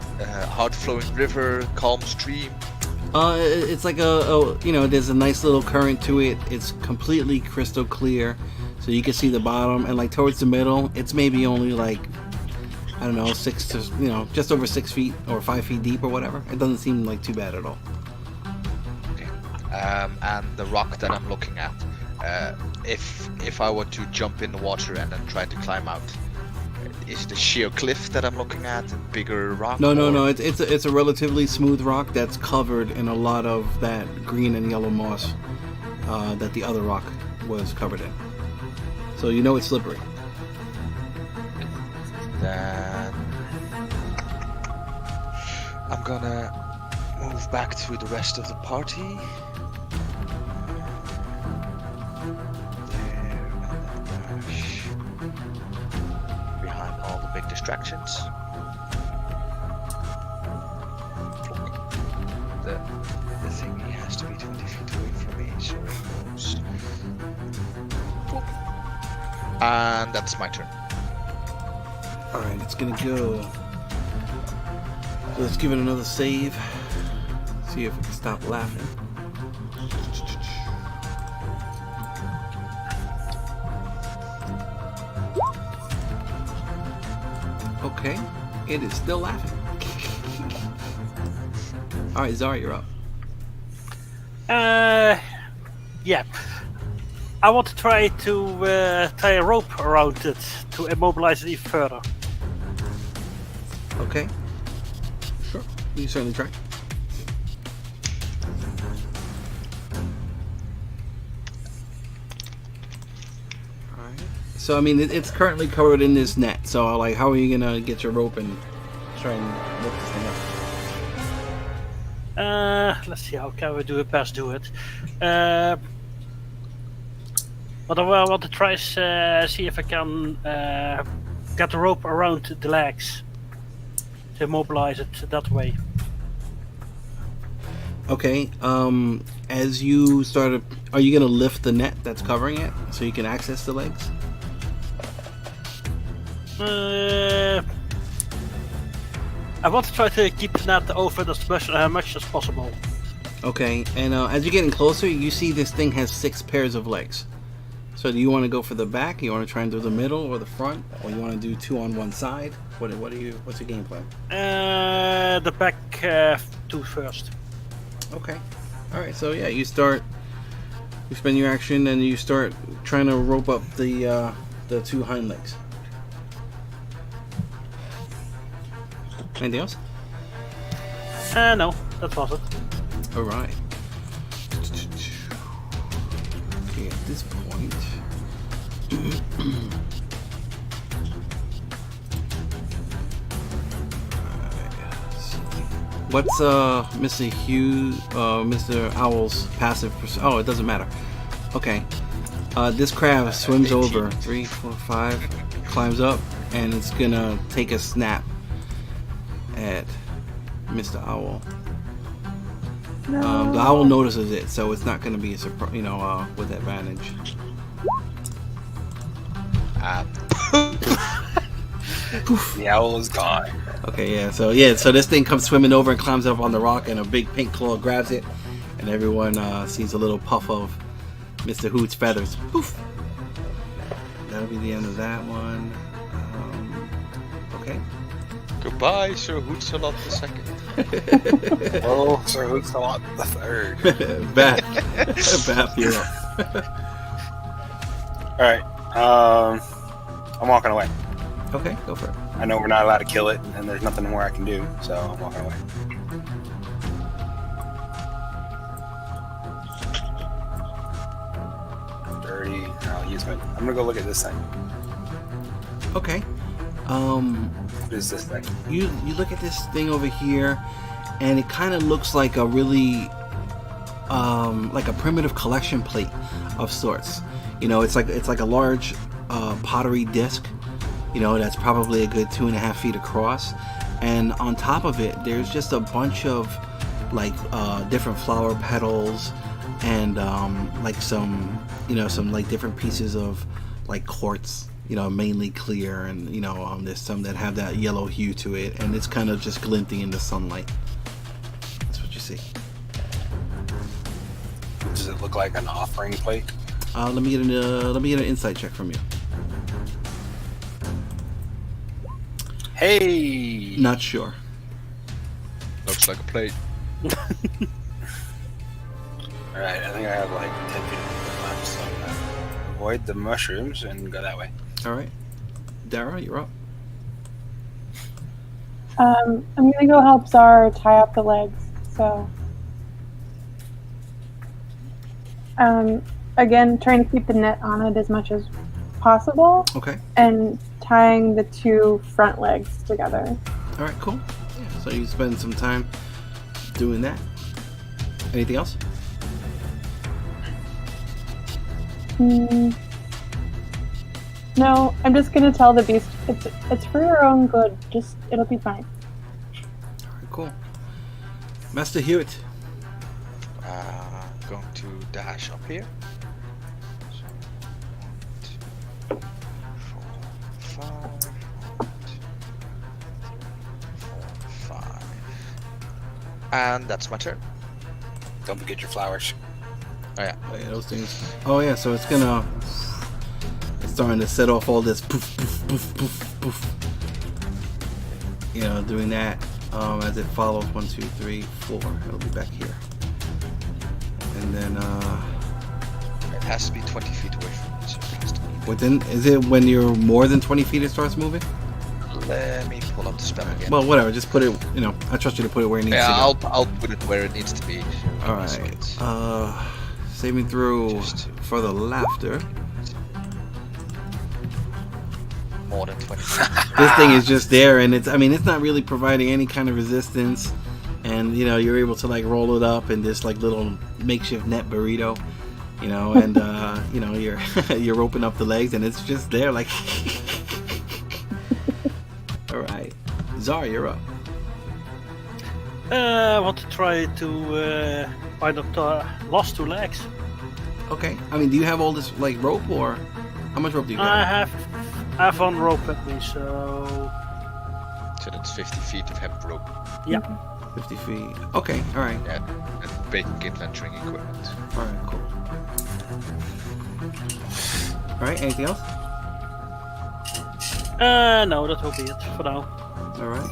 hard-flowing river, calm stream. It's like there's a nice little current to it. It's completely crystal clear, so you can see the bottom, and like towards the middle, it's maybe only like, I don't know, just over 6 feet or 5 feet deep or whatever. It doesn't seem like too bad at all. Okay. And the rock that I'm looking at, if I were to jump in the water and then try to climb out, is the sheer cliff that I'm looking at a bigger rock? No. It's a relatively smooth rock that's covered in a lot of that green and yellow moss that the other rock was covered in. So you know it's slippery. Then I'm gonna move back to the rest of the party. There, and then dash behind all the big distractions. The thingy has to be 20 feet away from me, so it goes. Boop. And that's my turn. Alright, it's gonna go. So let's give it another save. See if we can stop laughing. Okay, it is still laughing. Alright, Zara, you're up. Yeah. I want to try to tie a rope around it to immobilize it even further. Okay. Sure. You can certainly try. Alright. So, I mean, it's currently covered in this net. So, like, how are you going to get your rope and try and lift this thing up? Let's see, how can we do it? Best do it. What I want to try is see if I can get the rope around the legs to immobilize it that way. Okay. As you started, are you going to lift the net that's covering it so you can access the legs? I want to try to keep the net over as much as possible. Okay. And as you're getting closer, you see this thing has 6 pairs of legs. So do you want to go for the back? You want to try and do the middle or the front, or you want to do 2 on one side? What's your game plan? The back 2 first. Okay. All right. So yeah, you spend your action and you start trying to rope up the 2 hind legs. Anything else? No, that was it. All right. Okay, at this point. What's Mr. Owl's passive? Oh, it doesn't matter. Okay. This crab swims over 3, 4, 5, climbs up, and it's gonna take a snap at Mr. Owl. No. The owl notices it, so it's not gonna be a surprise, with advantage. The owl is gone. Okay, so this thing comes swimming over and climbs up on the rock, and a big pink claw grabs it, and everyone sees a little puff of Mr. Hoot's feathers. Poof! That'll be the end of that one. Okay. Goodbye, Sir Hootsalot II. Oh, Sir Hootsalot III. Vath, you're up. Alright, I'm walking away. Okay, go for it. I know we're not allowed to kill it, and there's nothing more I can do, so I'm walking away. I'll use I'm gonna go look at this thing. Okay. What is this thing? You look at this thing over here, and it kind of looks like a really like a primitive collection plate of sorts. It's like a large pottery disc. That's probably a good 2.5 feet across, and on top of it, there's just a bunch of different flower petals and some different pieces of quartz. Mainly clear, and there's some that have that yellow hue to it, and it's kind of just glinting in the sunlight. That's what you see. Does it look like an offering plate? Let me get an insight check from you. Hey! Not sure. Looks like a plate. Alright, I think I have 10 feet left, so I'm gonna avoid the mushrooms and go that way. Alright. Dara, you're up. I'm gonna go help Zara tie up the legs. So, again, trying to keep the net on it as much as possible, Okay. and tying the two front legs together. All right. Cool. Yeah. So you spend some time doing that. Anything else? No, I'm just gonna tell the beast it's for your own good. Just it'll be fine. All right. Cool. Master Hewitt. Going to dash up here. So, 1, 2, 4, 5. 1, 2, 3, 4, 5. And that's my turn. Don't forget your flowers. Oh yeah. Oh, yeah, those things. Oh yeah. So it's starting to set off all this poof, poof, poof, poof, poof. You know, doing that as it follows 1, 2, 3, 4. It'll be back here, and then It has to be 20 feet away from me, so it has to be. within. Is it when you're more than 20 feet it starts moving? Let me pull up the spell again. Well, whatever. Just put it. You know, I trust you to put it where it needs yeah, to go. I'll put it where it needs to be. All right. Saving throw Just to- for the laughter. More than 20 feet. This thing is just there, and it's not really providing any kind of resistance, and you know you're able to like roll it up in this like little makeshift net burrito, you know, and you know you're roping up the legs, and it's just there like. All right, Zara, you're up. I want to try to bind up the last two legs. Okay, I mean, do you have all this like rope, or how much rope do you I have? have one rope at me, so So that's 50 feet of hemp rope. 50 feet. Okay, all right, Yeah, and bacon kit venturing equipment. all right, cool. All right, anything else? no, that will be it for now. All right.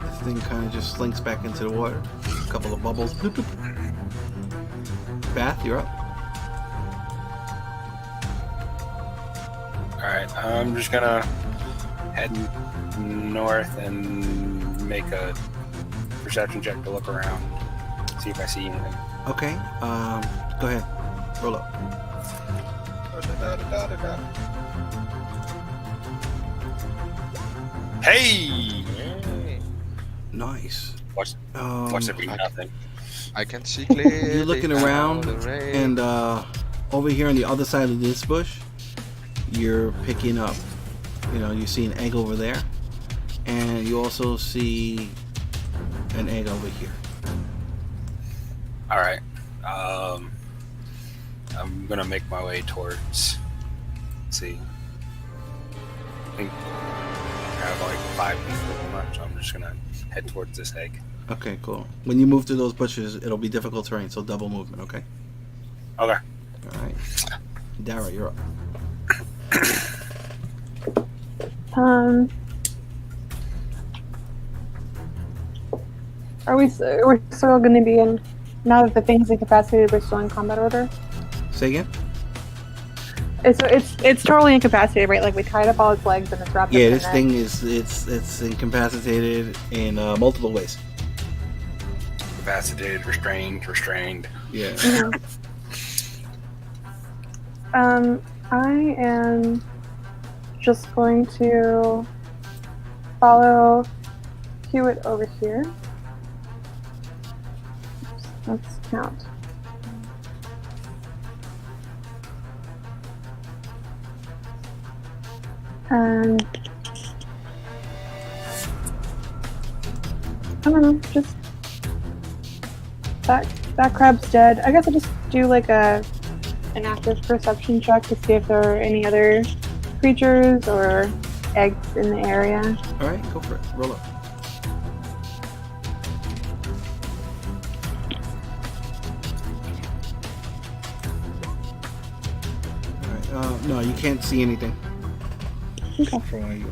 This thing kind of just slinks back into the water. A couple of bubbles. Bloop, bloop. Vath, you're up. Alright, I'm just gonna head north and make a perception check to look around, see if I see anything. Okay. Go ahead. Roll up. Hey! Nice. Watch it be nothing. I can see clearly. You're looking now around, the rain. and over here on the other side of this bush, you're picking up. You know, you see an egg over there, and you also see an egg over here. Alright. I'm gonna make my way towards. Let's see. I think I have like 5 people left, so I'm just gonna head towards this egg. Okay, cool. When you move through those bushes, it'll be difficult terrain, so double movement, okay? Okay. All right. Dara, you're up. We're still going to be in, now that the thing's incapacitated, we're still in combat order? Say again? It's totally incapacitated, right? Like we tied up all its legs and it's wrapped up Yeah, in this net. thing is it's incapacitated in multiple ways. Incapacitated, restrained. Yeah. I am just going to follow Hewitt over here. Oops, let's count. And I don't know, just that crab's dead. I guess I'll just do like an active perception check to see if there are any other creatures or eggs in the area. All right, go for it. Roll up. All right. No, you can't see anything. Okay. From where you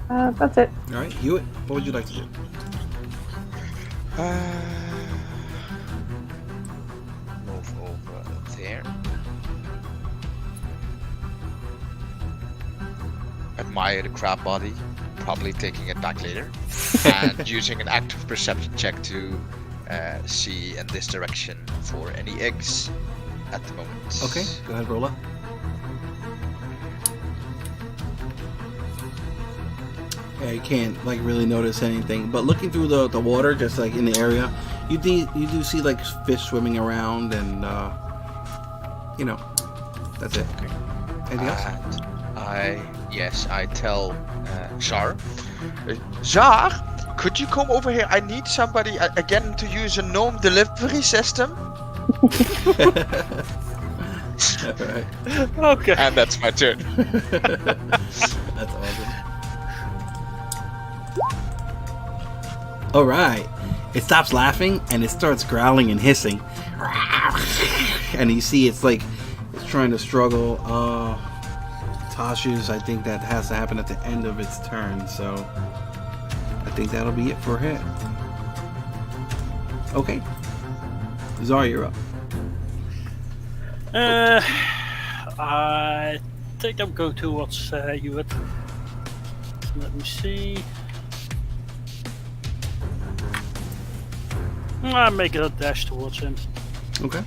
are. That's it. All right, Hewitt, what would you like to do? Move over there. Admire the crab body, probably taking it back later, and using an active perception check to see in this direction for any eggs. at the moment. Okay, go ahead, roll up. Yeah, you can't like really notice anything, but looking through the water, just like in the area, you do see like fish swimming around, and you know, that's it. Okay. Anything else? And I tell Xar, Xar, could you come over here? I need somebody again to use a gnome delivery system. Alright. Okay. And that's my turn. That's awesome. Alright. It stops laughing and it starts growling and hissing. And you see it's like it's trying to struggle. Tasha's, I think that has to happen at the end of its turn, so I think that'll be it for him. Okay. Zar, you're up. I think I'm going towards Hewitt. Let me see. I'm making a dash towards him. Okay.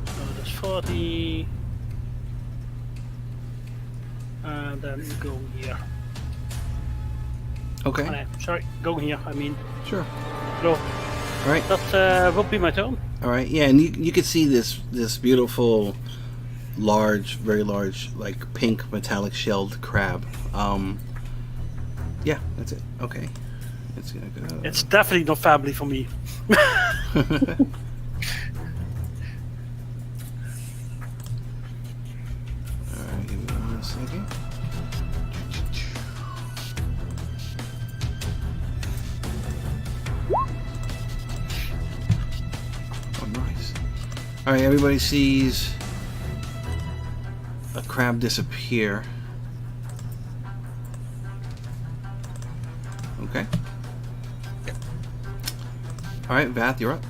So that's 40. And then go here. Okay. Sorry, go here, I mean. Sure. No. Alright. That will be my turn. Alright, yeah, and you can see this beautiful, large, very large, like pink metallic shelled crab. Yeah, that's it. Okay. It's gonna go. It's definitely not family for me. Alright, give me 1 second. Oh, nice. Alright, everybody sees a crab disappear. Okay. Alright, Vath, you're up.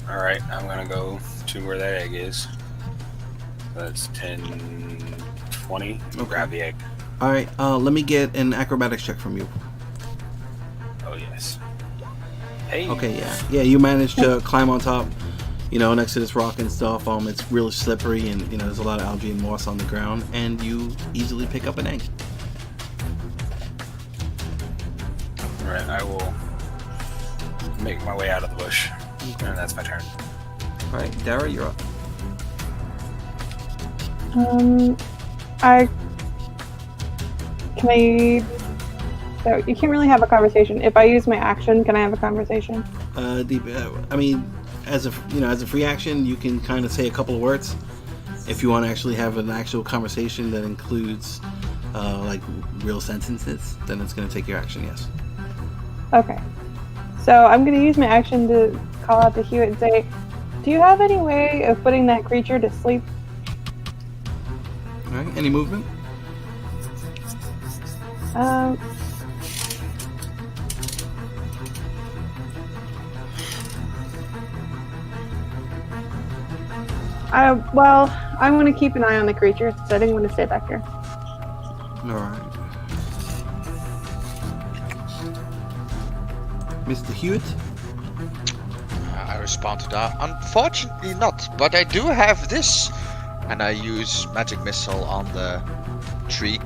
Alright, I'm gonna go to where that egg is. That's 10, 20. Okay. Grab the egg. Alright, let me get an acrobatics check from you. Oh, yes. Hey. Okay, yeah. Yeah, you managed to climb on top, you know, next to this rock and stuff. It's really slippery and, you know, there's a lot of algae and moss on the ground, and you easily pick up an egg. Alright, I will make my way out of the bush. Okay. And that's my turn. Alright, Dara, you're up. So you can't really have a conversation. If I use my action, can I have a conversation? I mean, as a free action, you can kind of say a couple of words. If you want to actually have an actual conversation that includes, like, real sentences, then it's going to take your action, yes. Okay. So I'm going to use my action to call out to Hewitt and say, do you have any way of putting that creature to sleep? Alright, any movement? Well, I'm going to keep an eye on the creature, so I didn't want to stay back here. Alright. Mr. Hewitt? I respond to that. Unfortunately not, but I do have this. And I use magic missile on the tree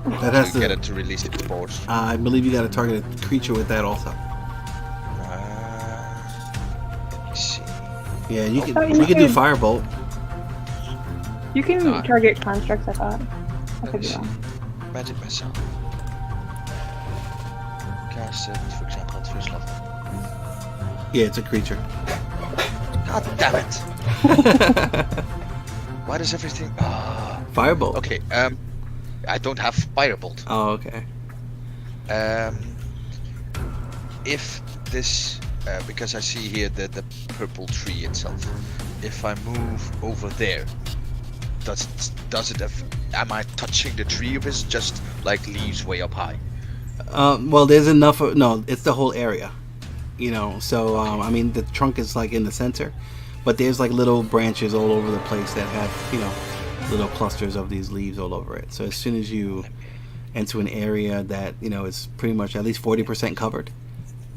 That has to get to. it to release its spores. I believe you got to target a creature with that also. Let me see. Yeah, you Oh, can you do can- firebolt. You can Alright. target constructs, I thought. I Let could me be see. wrong. Magic missile. Cast it, for example, at first level. Yeah, it's a creature. God damn it! Why does everything? Firebolt. Okay. I don't have firebolt. Oh, okay. If this, because I see here the purple tree itself. If I move over there, does it? Am I touching the tree, or is it just like leaves way up high? Well, there's enough. No, it's the whole area. You know, so I mean, the trunk is like in the center, but there's like little branches all over the place that have, you know, little clusters of these leaves all over it. So as soon as you enter an area that, you know, is pretty much at least 40% covered,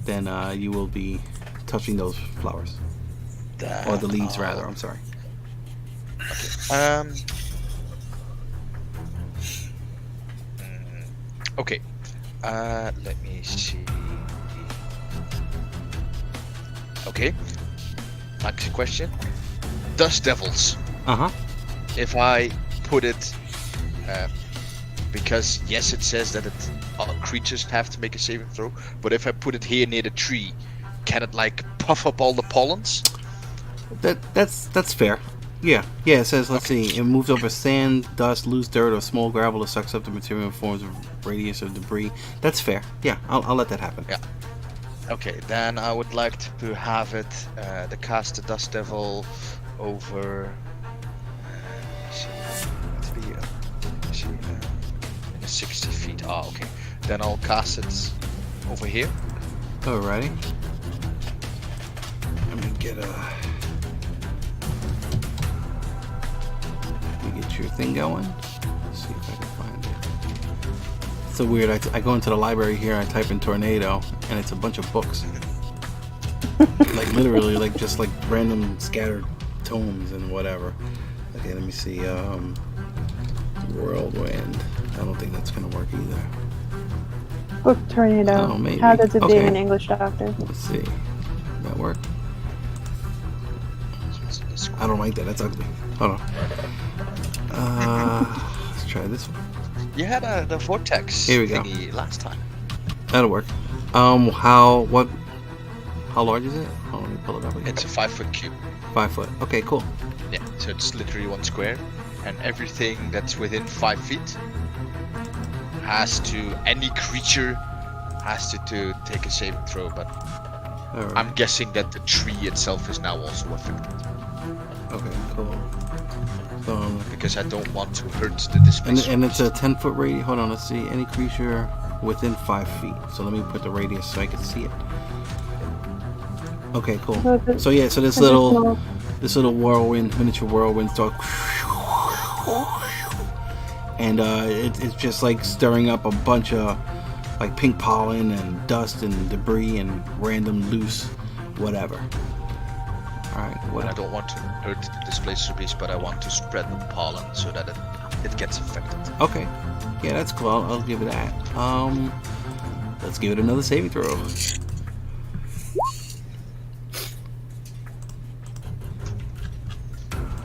then you will be touching those flowers. Or the leaves, rather. I'm sorry. Okay. Let me see. Okay. Next question. Dust devils. Uh-huh. If I put it, because yes, it says that creatures have to make a saving throw, but if I put it here near the tree, can it like puff up all the pollens? That's fair. Yeah. It says, let's see, it moves over sand, dust, loose dirt, or small gravel that sucks up the material in forms of radius or debris. That's fair. Yeah, I'll let that happen. Yeah. Okay, then I would like to have it, the cast the dust devil over. In the 60 feet. Ah, okay. Then I'll cast it over here. Alrighty. Let me get your thing going. Let's see if I can find it. It's so weird. I go into the library here, I type in tornado, and it's a bunch of books. Like literally, like just like random scattered tomes and whatever. Okay, let me see. Whirlwind. I don't think that's gonna work either. Book tornado. Oh, maybe. How does it do Okay. in English, Doctor? Let's see. Does that work? I don't like that. That's ugly. Hold on. Let's try this one. You had the vortex Here we go. thingy last time. That'll work. How large is it? Oh, let me pull it up again. It's a 5-foot cube. 5 foot. Okay, cool. Yeah, so it's literally 1 square, and everything that's within 5 feet any creature has to take a saving throw, but All right. I'm guessing that the tree itself is now also affected, Okay, cool. So, because I don't want to hurt the displaced. and it's a 10-foot radius. Hold on, let's see. Any creature within 5 feet. So let me put the radius so I can see it. Okay, cool. So yeah, so this little whirlwind, miniature whirlwind start, and it's just like stirring up a bunch of like pink pollen and dust and debris and random loose whatever. All right, what I don't want to hurt the displaced beast, but I want to spread the pollen so that it gets affected. Okay, yeah, that's cool. I'll give it that. Let's give it another saving throw.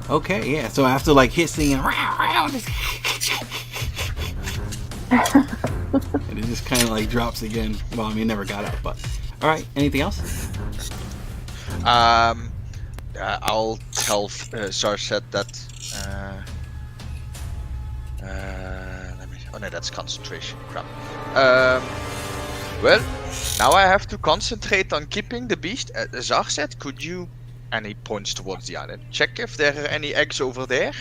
Okay, yeah. So after like hissing and and it just kind of like drops again. Well, I mean, it never got up, but all right. Anything else? I'll tell Xarseth that. Oh no, that's concentration. Crap. Well, now I have to concentrate on keeping the beast. Xarseth, could you? And he points towards the island. Check if there are any eggs over there.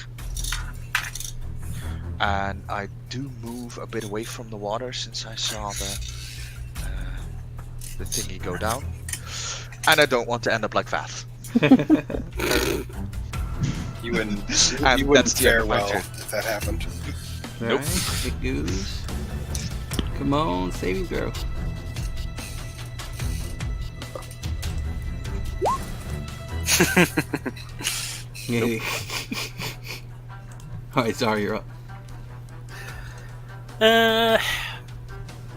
And I do move a bit away from the water since I saw the thingy go down. And I don't want to end up like Vath. You wouldn't And that's the end fare of my well turn. if that happened. All Nope. right, big goose. Come on, saving throw. Yeah. All right, sorry, you're up.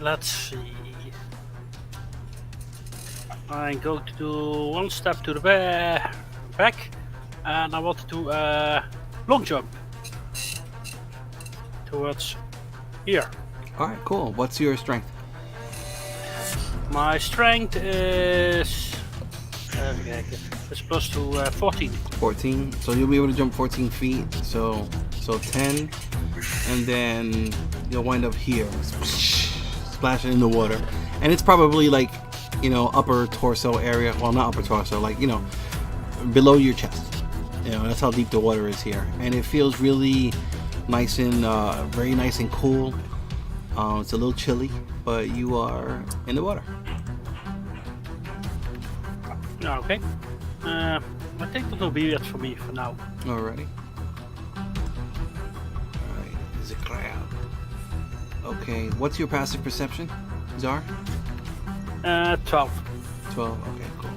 Let's see. I go to do one step to the back, and I want to do a long jump towards here. All right, cool. What's your strength? My strength is it's plus to 14. 14. So you'll be able to jump 14 feet. So 10, and then you'll wind up here, splashing in the water, and it's probably like, you know, upper torso area. Well, not upper torso, like, you know, below your chest. You know, that's how deep the water is here, and it feels really nice and very nice and cool. It's a little chilly, but you are in the water. Okay. I think that will be it for me for now. Alrighty. Alright, there's a crab. Okay, what's your passive perception, Zar? 12. 12, okay, cool.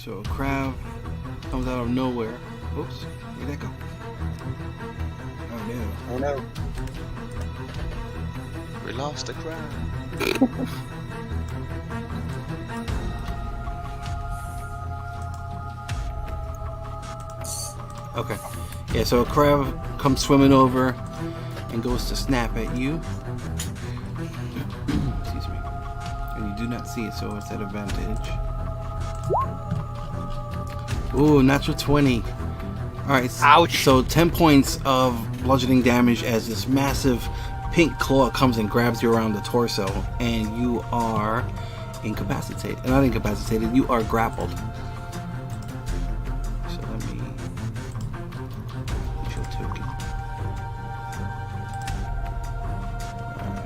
So a crab comes out of nowhere. Oops, where'd that go? Oh no. Oh no. We lost the crab. Okay. Yeah, so a crab comes swimming over and goes to snap at you. Excuse me. And you do not see it, so it's at advantage. Ooh, natural 20. Alright, Ouch. so 10 points of bludgeoning damage as this massive pink claw comes and grabs you around the torso, and you are incapacitated. Not incapacitated, you are grappled. So let me put your token. Alright.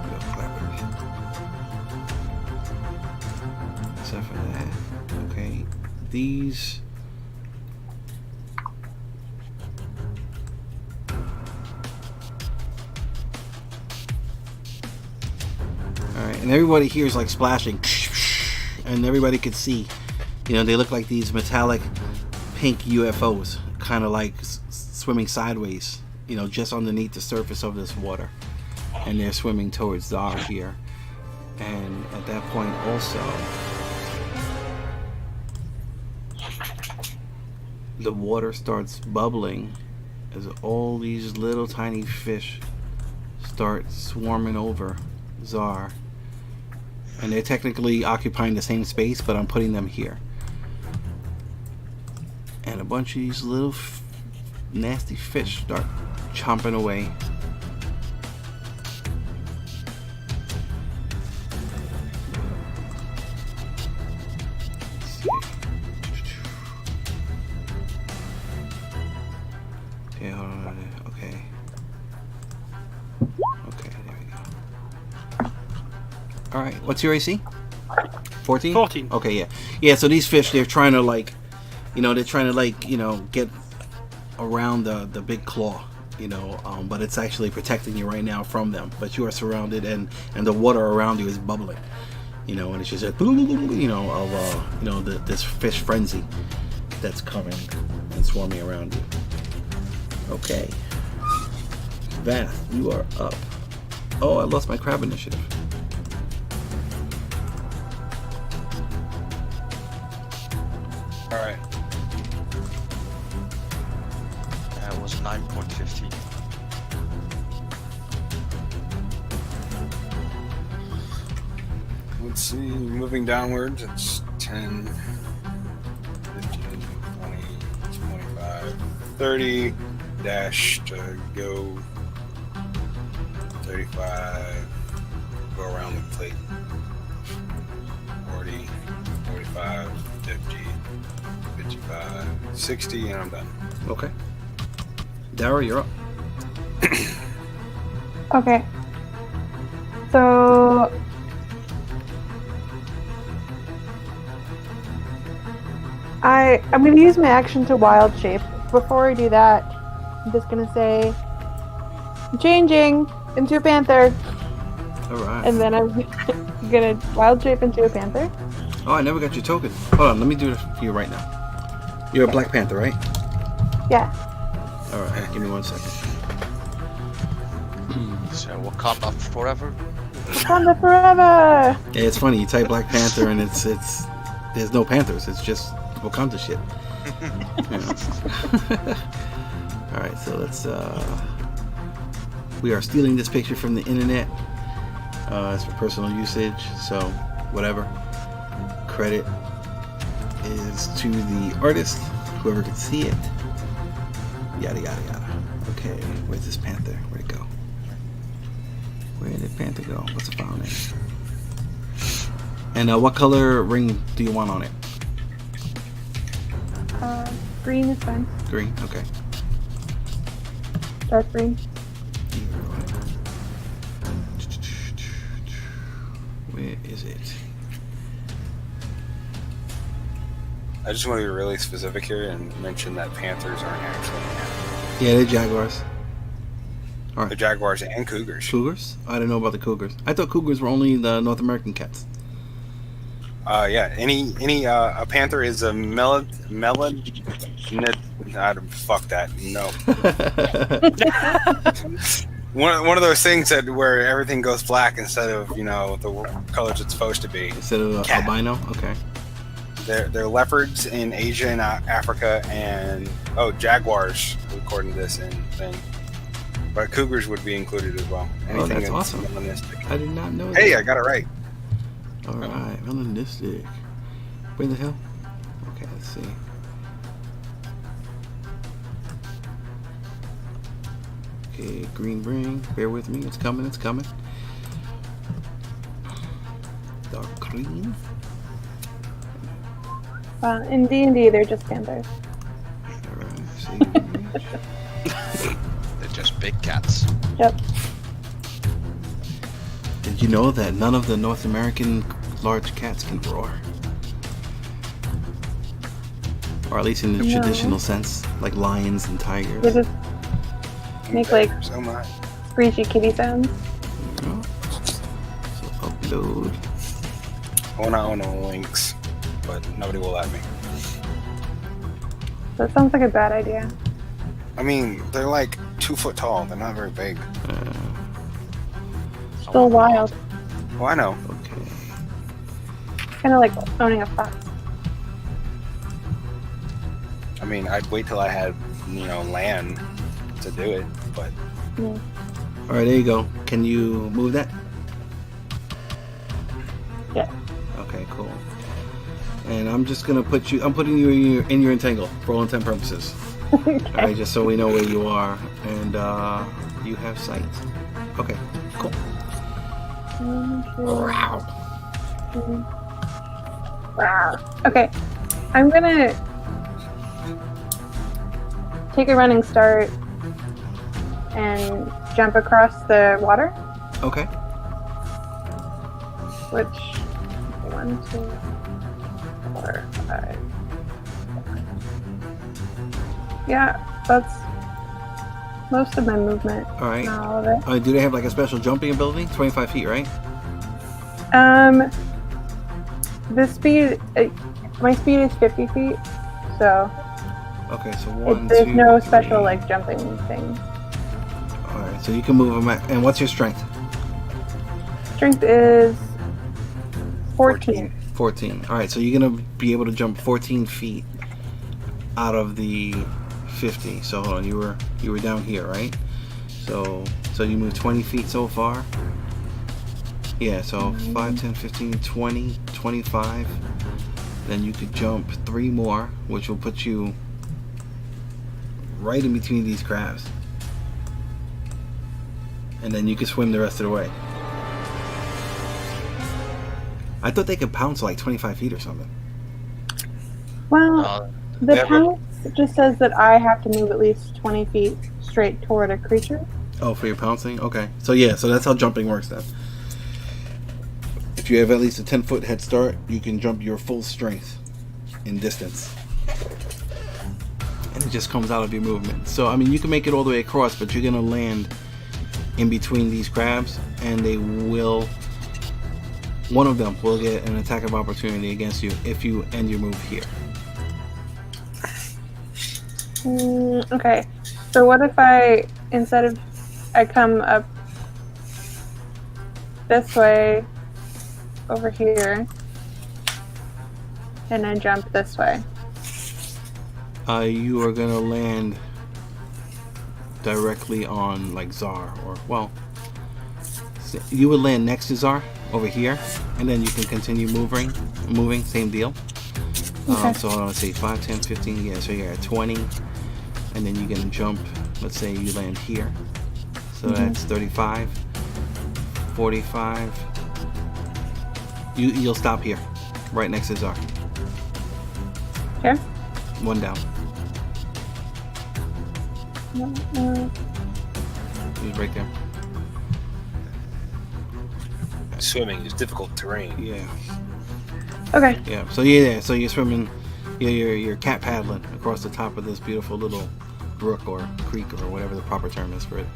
Go clappers. Except for that. Okay. These. And everybody here is like splashing, and everybody could see, you know, they look like these metallic pink UFOs, kind of like swimming sideways, you know, just underneath the surface of this water, and they're swimming towards Dara here. And at that point also, the water starts bubbling as all these little tiny fish start swarming over Xar. And they're technically occupying the same space, but I'm putting them here. And a bunch of these little nasty fish start chomping away. Let's see. Okay, hold on. Okay. Okay, there we go. Alright, what's your AC? 14? 14. Okay, yeah. Yeah, so these fish, they're trying to like, you know, get around the big claw, you know, but it's actually protecting you right now from them. But you are surrounded, and the water around you is bubbling, you know, and it's just, you know, of, this fish frenzy that's coming and swarming around you. Okay. Vath, you are up. Oh, I lost my crab initiative. Alright. That was 9.15. Let's see, moving downwards, it's 10, 15, 20, 25, 30, dash to go 35, go around the plate, 40, 45, 50, 55, 60, and I'm done. Okay. Dara, you're up. Okay. So I'm going to use my action to wild shape. Before I do that, I'm just going to say, I'm changing into a panther, Alright. and then I'm going to wild shape into a panther. Oh, I never got your token. Hold on, let me do it for you right now. You're a Black Panther, right? Yeah. Alright, give me 1 second. So Wakanda forever. Wakanda forever! Yeah, it's funny, you type Black Panther and it's there's no panthers, it's just Wakanda shit. Alright, so let's we are stealing this picture from the internet. It's for personal usage, so whatever. Credit is to the artist, whoever could see it. Yada yada yada. Okay, where's this panther? Where'd it go? Where did panther go? What's the file name? And what color ring do you want on it? Green is fine. Green, okay. Dark green. Where is it? I just want to be really specific here and mention that panthers aren't actually panthers. Yeah, they're jaguars. All They're right. jaguars and cougars. Cougars? I didn't know about the cougars. I thought cougars were only the North American cats. Yeah. A panther is a fuck that. No. One of those things where everything goes black instead of the colors it's supposed to be. Instead of albino. Okay. They're leopards in Asia and Africa, and jaguars according to this thing. But cougars would be included as well. Anything that's awesome. melanistic. I did not know. Hey, I got it right. All right, melanistic. Where the hell? Okay, let's see. Okay, green ring. Bear with me. It's coming. It's coming. Dark green. In D&D, they're just panthers. All right. See. They're just big cats. Yep. Did you know that none of the North American large cats can roar? Or at least in the traditional sense, like lions and tigers. They just make like So much. screechy kitty sounds. So upload. I want to own a lynx, but nobody will let me. That sounds like a bad idea. I mean, they're like 2 foot tall. They're not very big. Still wild. Oh, I know. Okay. Kind of like owning a fox. I mean, I'd wait till I had, land to do it, but Yeah. All right, there you go. Can you move that? Yeah. Okay, cool. And I'm just gonna I'm putting you in your entangle for all intent purposes. Okay. All right, just so we know where you are, and you have sight. Okay, cool. Wow. Okay. I'm gonna take a running start and jump across the water, Okay. which 1, 2, 4, 5. Yeah, that's most of my movement. All right. Not all of it. Do they have like a special jumping ability? 25 feet, right? The speed, my speed is 50 feet, so Okay, so one, there's two, no three. special like jumping thing. All right, so you can move them. And what's your strength? Strength is 14. 14. All right, so you're gonna be able to jump 14 feet out of the 50. So hold on, you were down here, right? So you moved 20 feet so far. Yeah, so 5, 10, 15, 20, 25. Then you could jump 3 more, which will put you right in between these crabs. And then you can swim the rest of the way. I thought they could pounce like 25 feet or something. Well, the pounce just says that I have to move at least 20 feet straight toward a creature. Oh, for your pouncing? Okay. So yeah, so that's how jumping works then. If you have at least a 10-foot head start, you can jump your full strength in distance. And it just comes out of your movement. So, I mean, you can make it all the way across, but you're going to land in between these crabs, and one of them will get an attack of opportunity against you if you end your move here. Okay, so what if I come up this way over here and then jump this way? You are gonna land directly on like Xar, or you would land next to Xar over here, and then you can continue moving, same deal. Okay. So let's see, 5, 10, 15, yeah, so you're at 20, and then you're gonna jump, let's say you land here, so that's 35, 45, you'll stop here, right next to Xar. Here? 1 down. He's right there. Swimming is difficult terrain. Yeah. Okay. Yeah. So so you're swimming, you're cat paddling across the top of this beautiful little brook or creek or whatever the proper term is for it.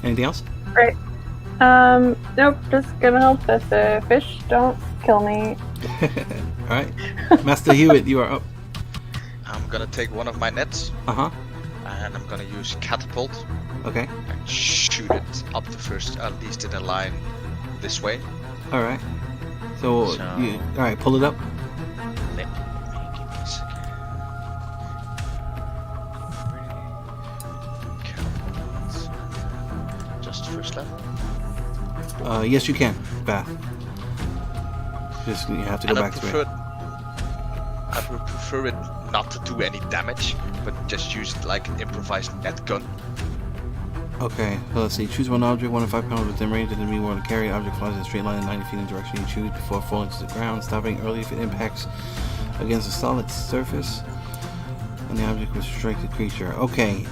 Anything else? Great. Nope, just gonna hope that the fish don't kill me. Alright. Master Hewitt, you are up. I'm gonna take one of my nets Uh-huh. and I'm gonna use catapult Okay. and shoot it up the first, at least in a line this way. Alright. So, alright, pull it up. Let me give me a second. Catapult. Just first level. Yes, you can. Vath. Just you have to go And back to it. I would prefer it not to do any damage, but just use it like an improvised net gun. Okay, so let's see. Choose one object, 1 to 5 pounds within range of the enemy you want to carry. Object flies in a straight line in 90 feet in the direction you choose before falling to the ground, stopping early if it impacts against a solid surface. And the object will strike the creature. Okay,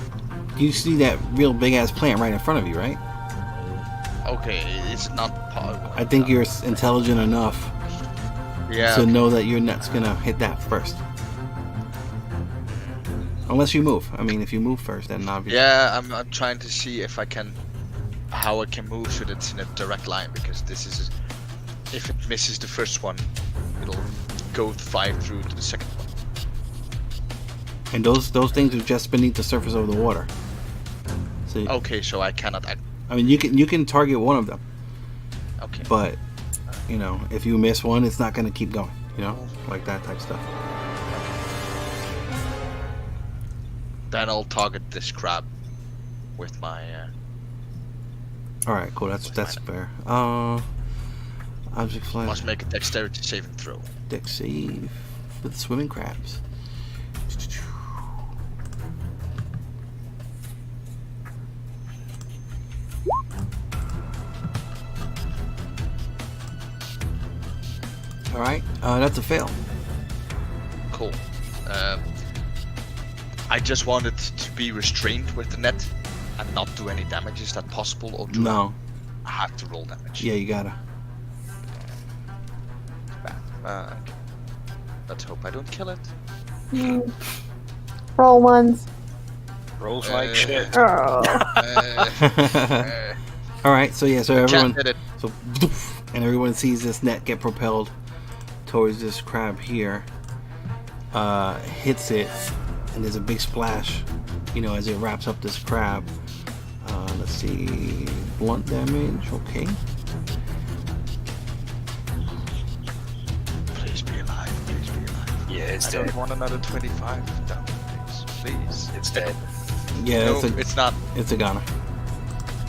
you see that real big ass plant right in front of you, right? Okay, it's not. I think you're intelligent enough to know that your net's gonna hit that first. Unless you move. I mean, if you move first, then obviously. Yeah, I'm trying to see if I can, how I can move so that it's in a direct line, because this is, if it misses the first one, it'll go 5 through to the second one. And those things are just beneath the surface of the water. So, Okay, so I cannot. I mean, you can target one of them, Okay. but you know, if you miss one, it's not gonna keep going. You know, like that type stuff. Then I'll target this crab with my. All right, cool. That's fair. Object flies. Must make a dexterity saving throw. Dex save with swimming crabs. All right, that's a fail. Cool. I just wanted to be restrained with the net and not do any damage. Is that possible, or do No. I have to roll damage? Yeah, you gotta. Let's hope I don't kill it. Roll ones. Rolls like shit. Oh. All right, so yeah, so everyone, Can't hit it. so and everyone sees this net get propelled towards this crab here. Hits it, and there's a big splash, you know, as it wraps up this crab. Let's see, blunt damage. Okay. Please be alive. Please be alive. Yeah, it's I dead. don't want another 25 damage, please. It's dead. Yeah, No, it's not. a goner.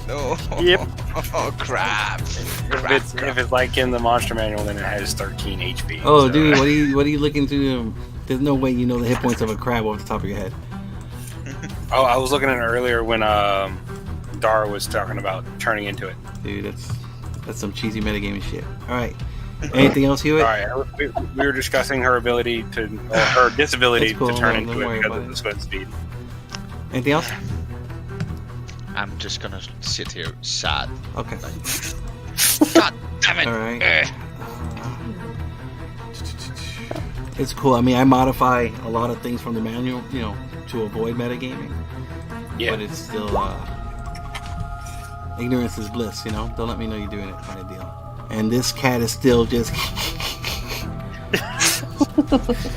No. Yep. Oh, crap. If it's like in the monster manual, then it has 13 HP. Oh, so- dude, what are you looking to? There's no way you know the hit points of a crab off the top of your head. Oh, I was looking at it earlier when Dara was talking about turning into it. Dude, that's some cheesy metagaming shit. All right. Anything else, Hewitt? All right, we were discussing her ability to, or her disability That's cool, to turn no, into don't it worry because about of the it. swift speed. Anything else? I'm just gonna sit here sad. Okay. God damn it. All right. It's cool. I mean, I modify a lot of things from the manual, you know, to avoid metagaming. Yeah. But it's still ignorance is bliss, you know. Don't let me know you're doing it, kind of deal. And this cat is still just.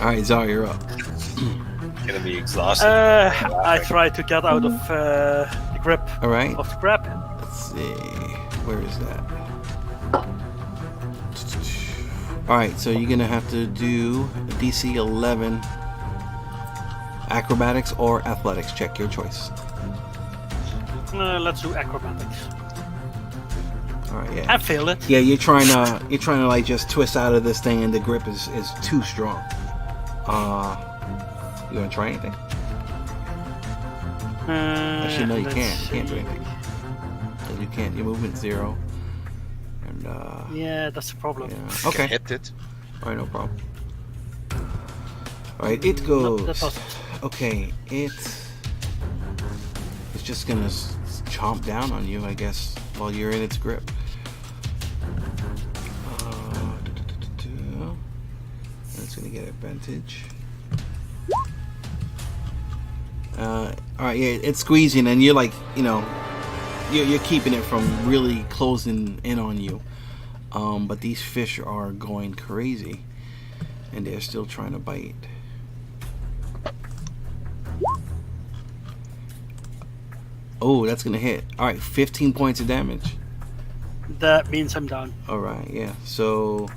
All right, Zara, you're up. Gonna be exhausted. I try to get out of the grip All right. of the crab. Let's see. Where is that? All right, so you're gonna have to do a DC 11 acrobatics or athletics check, your choice. Let's do acrobatics. All right, yeah. I failed it. Yeah, you're trying to like just twist out of this thing, and the grip is too strong. You wanna try anything? Actually, no, you can't. You can't do anything. 'Cause you can't. Your movement's 0. And Yeah, that's the problem. yeah. Okay. Hit it. All right, no problem. All right, it goes. That doesn't. Okay, it's just gonna chomp down on you, I guess, while you're in its grip. And it's gonna get advantage. All right, yeah, it's squeezing, and you're like, you know, you're keeping it from really closing in on you. But these fish are going crazy, and they're still trying to bite. Oh, that's gonna hit. All right, 15 points of damage. That means I'm down. All right, yeah. So,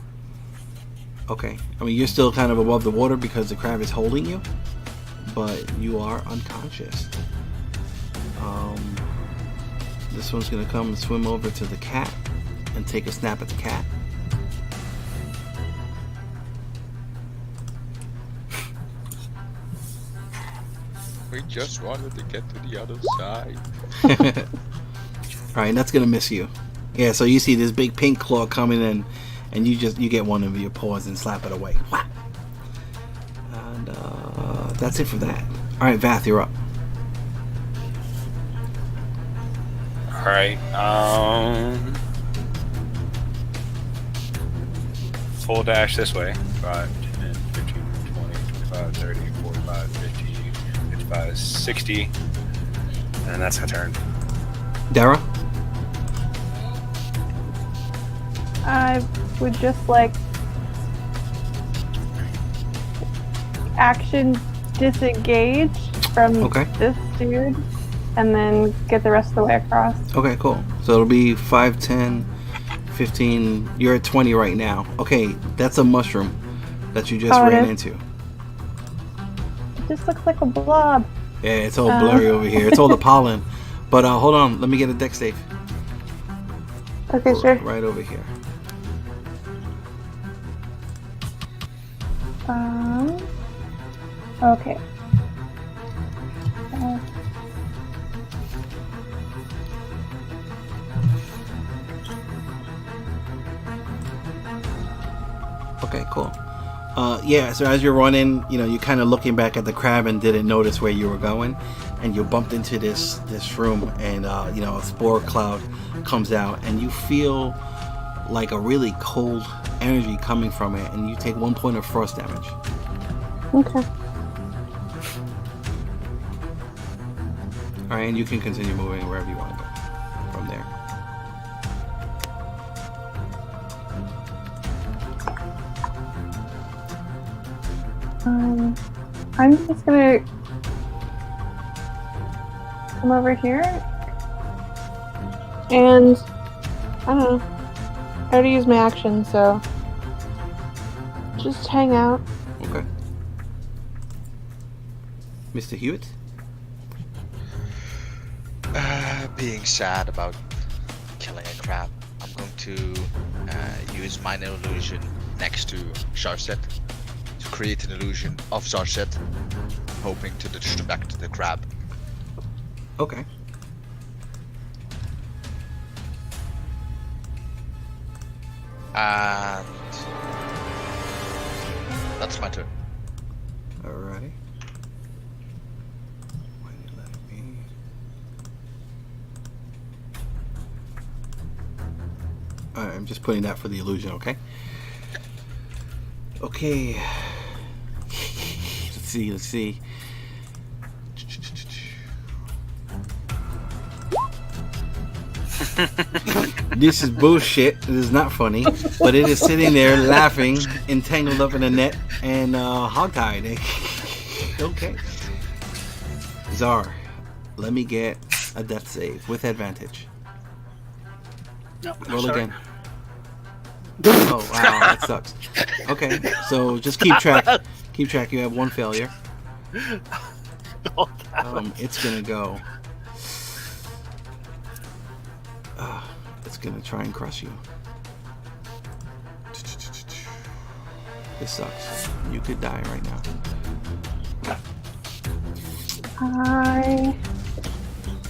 okay. I mean, you're still kind of above the water because the crab is holding you, but you are unconscious. This one's gonna come and swim over to the cat and take a snap at the cat. We just wanted to get to the other side. Alright, that's gonna miss you. Yeah, so you see this big pink claw coming in, and you get one of your paws and slap it away. Whap! And that's it for that. Alright, Vath, you're up. Alright, full dash this way. 5, 10, 15, 20, 25, 30, 45, 50, 55, 60. And that's her turn. Dara? I would just like action disengage from this dude and then get the rest of the way across. Okay, cool. So it'll be 5, 10, 15. You're at 20 right now. Okay, that's a mushroom that you just ran into. It just looks like a blob. Yeah, it's all blurry over here. It's all the pollen. But hold on, let me get a dex save. Okay, sure. Right over here. Okay. Okay, cool. Yeah, so as you're running, you're kind of looking back at the crab and didn't notice where you were going, and you bumped into this room, and a spore cloud comes out, and you feel like a really cold energy coming from it, and you take 1 point of frost damage. Okay. All right, and you can continue moving wherever you want to go from there. I'm just gonna come over here and I don't know. I already used my action, so just hang out. Okay. Mr. Hewitt? Being sad about killing a crab, I'm going to use Minor Illusion next to Xarseth to create an illusion of Xarseth, hoping to distract the crab. Okay. And that's my turn. Alright. Why did it let me? Alright, I'm just putting that for the illusion, okay? Okay. Let's see. This is bullshit. It is not funny, but it is sitting there laughing, entangled up in a net and hogtied. Okay. Zar, let me get a death save with advantage. No, Roll sorry. again. Oh wow, that sucks. Okay, so just keep track. Keep track. You have one failure. It's gonna go. It's gonna try and crush you. This sucks. You could die right now.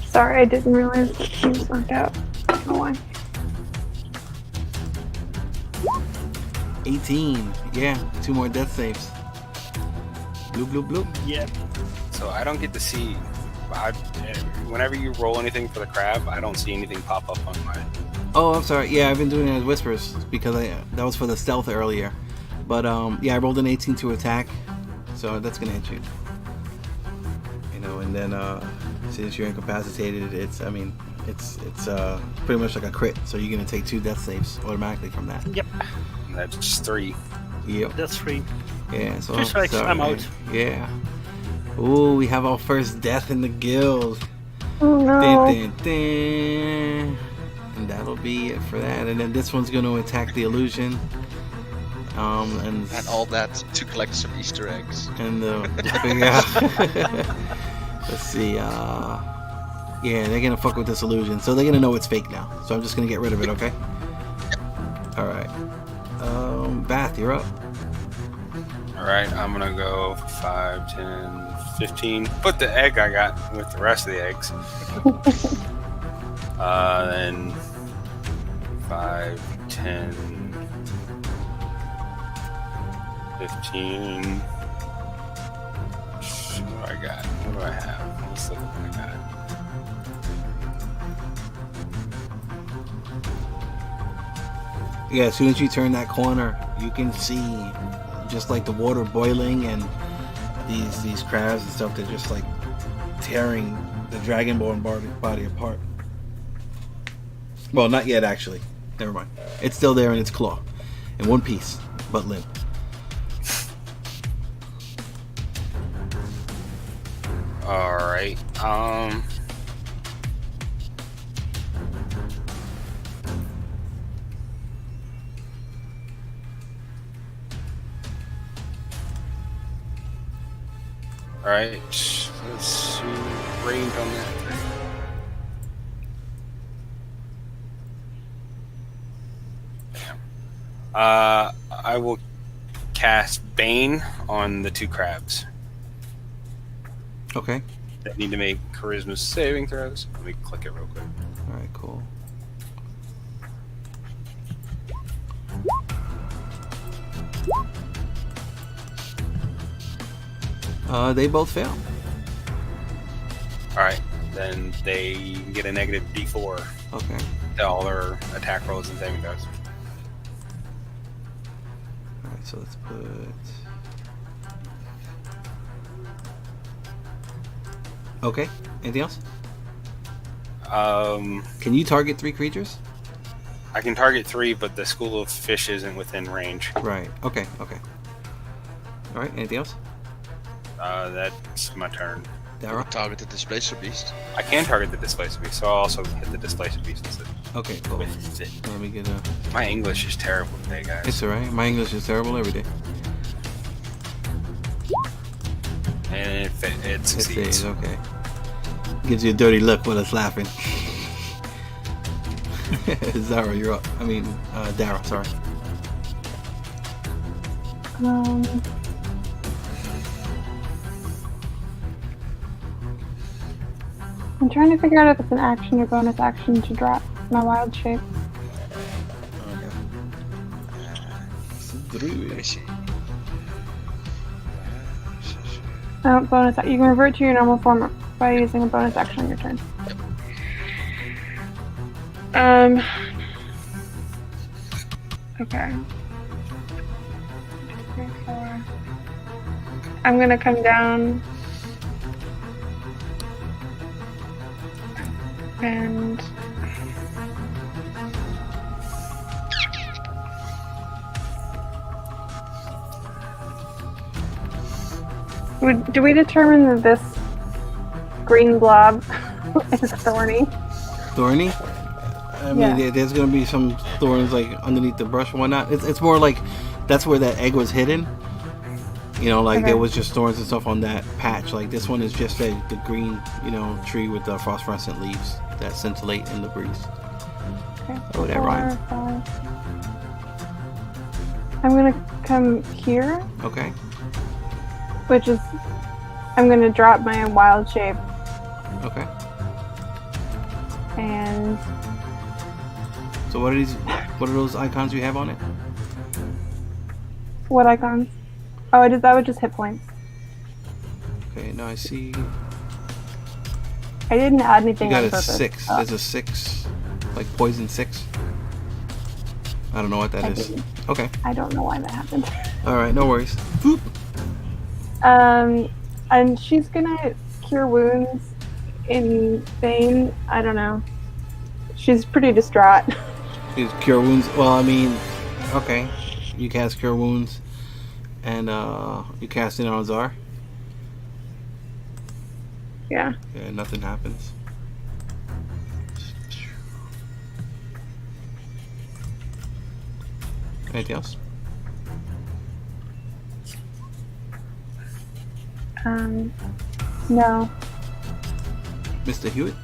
Sorry, I didn't realize he was knocked out. I don't know why. 18. Yeah, 2 more death saves. Bloop, bloop, bloop. Yeah. So I don't get to see. Whenever you roll anything for the crab, I don't see anything pop up on my. Oh, I'm sorry. Yeah, I've been doing it as whispers because that was for the stealth earlier. But yeah, I rolled an 18 to attack, so that's gonna hit you. And then since you're incapacitated, it's pretty much like a crit. So you're gonna take 2 death saves automatically from that. Yep, That's 3. Yep. that's 3. Yeah. So 2 strikes, I'm out. Yeah. Ooh, we have our first death in the guild. Oh no. Dun, dun, dun. And that'll be it for that. And then this one's going to attack the illusion. And all that to collect some Easter eggs. And let's see. Yeah, they're gonna fuck with this illusion, so they're gonna know it's fake now. So I'm just gonna get rid of it. Okay. All right. Vath, you're up. Alright, I'm gonna go 5, 10, 15. Put the egg I got with the rest of the eggs. Then 5, 10, 15. What do I got? What do I have? Let's look at what I got. Yeah, as soon as you turn that corner, you can see just like the water boiling and these crabs and stuff. They're just like tearing the Dragonborn body apart. Well, not yet, actually. Never mind. It's still there in its claw, in one piece, but limp. Alright, Alright, let's see range on that thing. I will cast Bane on the 2 crabs. Okay. They need to make charisma saving throws. Let me click it real quick. All right. Cool. They both fail. Alright, then they get a negative D4 Okay. to all their attack rolls and saving throws. Alright, so let's put... Okay, anything else? Can you target 3 creatures? I can target 3, but the school of fish isn't within range. Right, okay. Alright, anything else? That's my turn. Dara? Target the displacer beast. I can target the displacer beast, so I'll also hit the displacer beast instead. Okay, cool. With it. Let me get a... My English is terrible today, guys. It's alright, my English is terrible every day. And it It succeeds. says, okay. Gives you a dirty look when it's laughing. Zara, you're up. I mean, Dara, sorry. I'm trying to figure out if it's an action or bonus action to drop my wild shape. Let me see. Oh, bonus. You can revert to your normal form by using a bonus action on your turn. Okay. 3, 4. I'm gonna come down and do we determine that this green blob is thorny? Thorny? I mean, there's gonna be some thorns like underneath the brush and whatnot. It's more like that's where that egg was hidden. You know, like there was just thorns and stuff on that patch. Like this one is just the green, tree with the phosphorescent leaves that scintillate in the breeze. Okay. Oh, that rhymes. 4, 5. I'm gonna come here, Okay. which is I'm gonna drop my wild shape Okay. and So what are those icons you have on it? what icons? Oh, that would just hit points. Okay, now I see I didn't add you anything got on a purpose. 6. Oh, There's a 6, like poison 6. I don't know what that I is. didn't. Okay. I don't know why that happened. All right, no worries. Boop. And she's gonna cure wounds in Bane. I don't know. She's pretty distraught. Is cure wounds. Well, I mean, okay. You cast cure wounds, and you cast it on Zar. Yeah. Yeah, nothing happens. Anything else? No. Mr. Hewitt?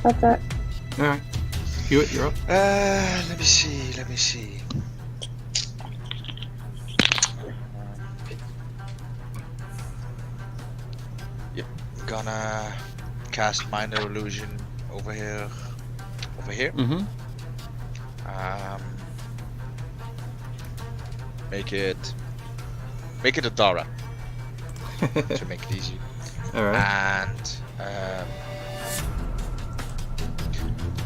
That's it. Alright. Hewitt, you're up. Let me see. Yep, gonna cast minor illusion over here. Mm-hmm. Make it a Dara to make it easy. Alright. And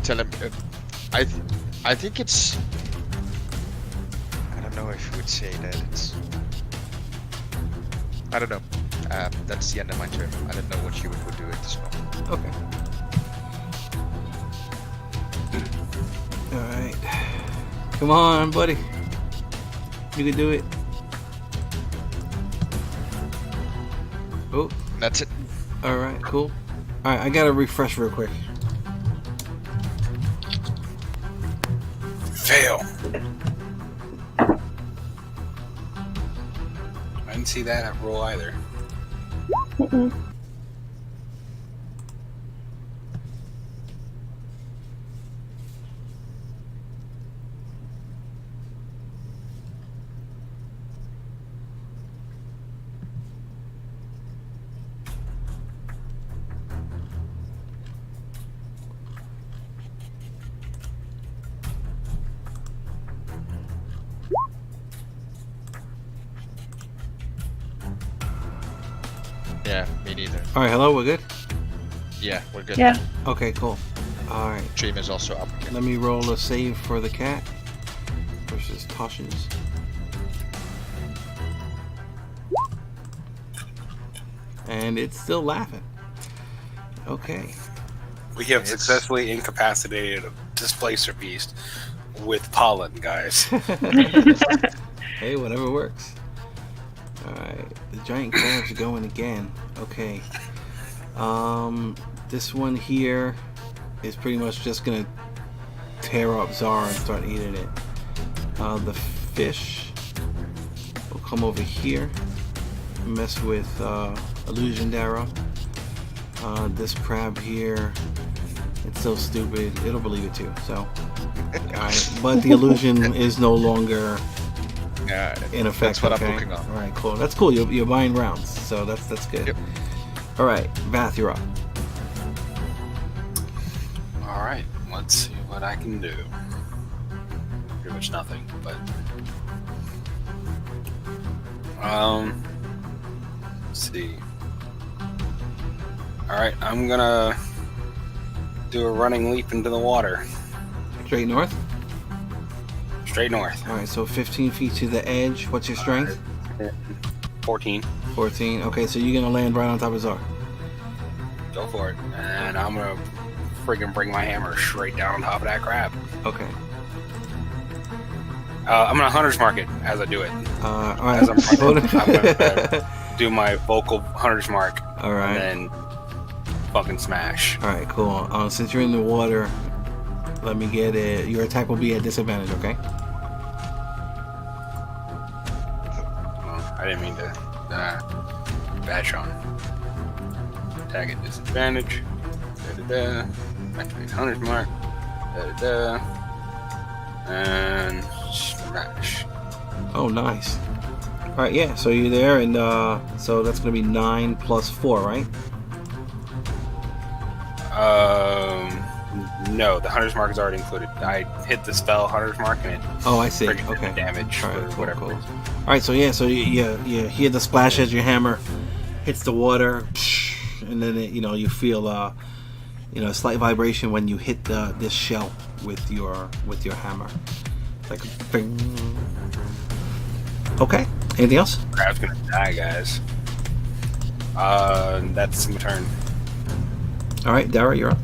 tell him. I think it's. I don't know if you would say that it's. I don't know. That's the end of my turn. I don't know what Hewitt would do at this moment. Okay. Alright. Come on, buddy. You can do it. Oh. That's it. Alright, cool. Alright, I gotta refresh real quick. Fail. I didn't see that roll either. Mm-mm. Yeah, me neither. Alright, hello, we're good? Yeah, we're good. Yeah. Okay, cool. Alright, Dream is also up again. let me roll a save for the cat versus Tosh's. And it's still laughing. Okay. We have successfully incapacitated a displacer beast with pollen, guys. Hey, whatever works. Alright, the giant crab's going again. Okay. This one here is pretty much just gonna tear up Zara and start eating it. The fish will come over here, mess with Illusion Dara. This crab here, it's so stupid, it'll believe it too. So, alright, but the illusion is no longer in effect. That's what okay? I'm looking on. All right, cool. That's cool. You're buying rounds, so that's good. Yep. All right, Vath, you're up. All right, let's see what I can do. Pretty much nothing, but let's see. All right, I'm gonna do a running leap into the water, Straight north. straight north. All right, so 15 feet to the edge. What's your strength? 14. 14. Okay, so you're gonna land right on top of Zar. Go for it. And I'm gonna friggin' bring my hammer straight down on top of that crab. Okay. I'm gonna hunter's mark it as I do it. All right. As I'm gonna do my vocal hunter's mark. All right. And then fucking smash. All right, cool. Since you're in the water, let me get it. Your attack will be at disadvantage. Okay. Well, I didn't mean to bash on. Attack at disadvantage. Da-da-da. Activate hunter's mark. Da-da-da. And smash. Oh, nice. All right, yeah. So you're there, and so that's gonna be 9 plus 4, right? No, the hunter's mark is already included. I hit the spell hunter's mark and it Oh, I see. friggin' Okay. damage All right, or cool, whatever. cool. it is. All right, so yeah, so you hear the splash as your hammer hits the water, and then you feel a slight vibration when you hit this shell with your hammer, like a bing. Okay. Anything else? Crab's gonna die, guys. That's my turn. All right, Dara, you're up.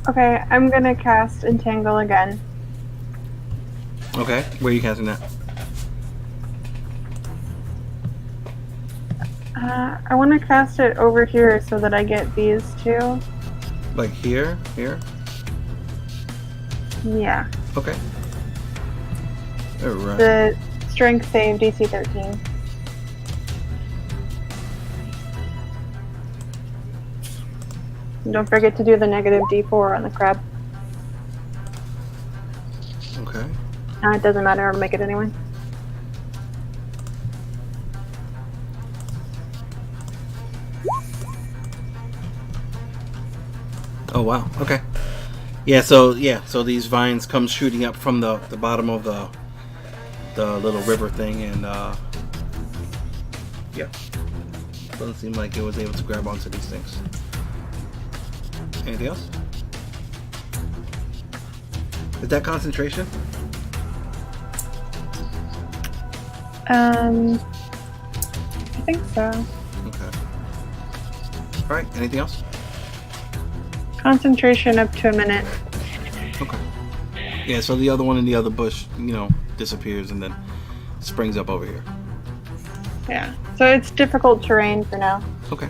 Okay, I'm gonna cast Entangle again. Okay, where are you casting that? I want to cast it over here so that I get these two. Like here? Here? Yeah. Okay. Alright. The strength save DC 13. And don't forget to do the negative D4 on the crab. Okay. No, it doesn't matter. I'll make it anyway. Oh wow. Okay. So these vines come shooting up from the bottom of the little river thing, and yeah, doesn't seem like it was able to grab onto these things. Anything else? Is that concentration? I think so. Okay. All right. Anything else? Concentration up to a minute. Okay. Yeah. So the other one in the other bush, disappears and then springs up over here. Yeah. So it's difficult terrain for now. Okay.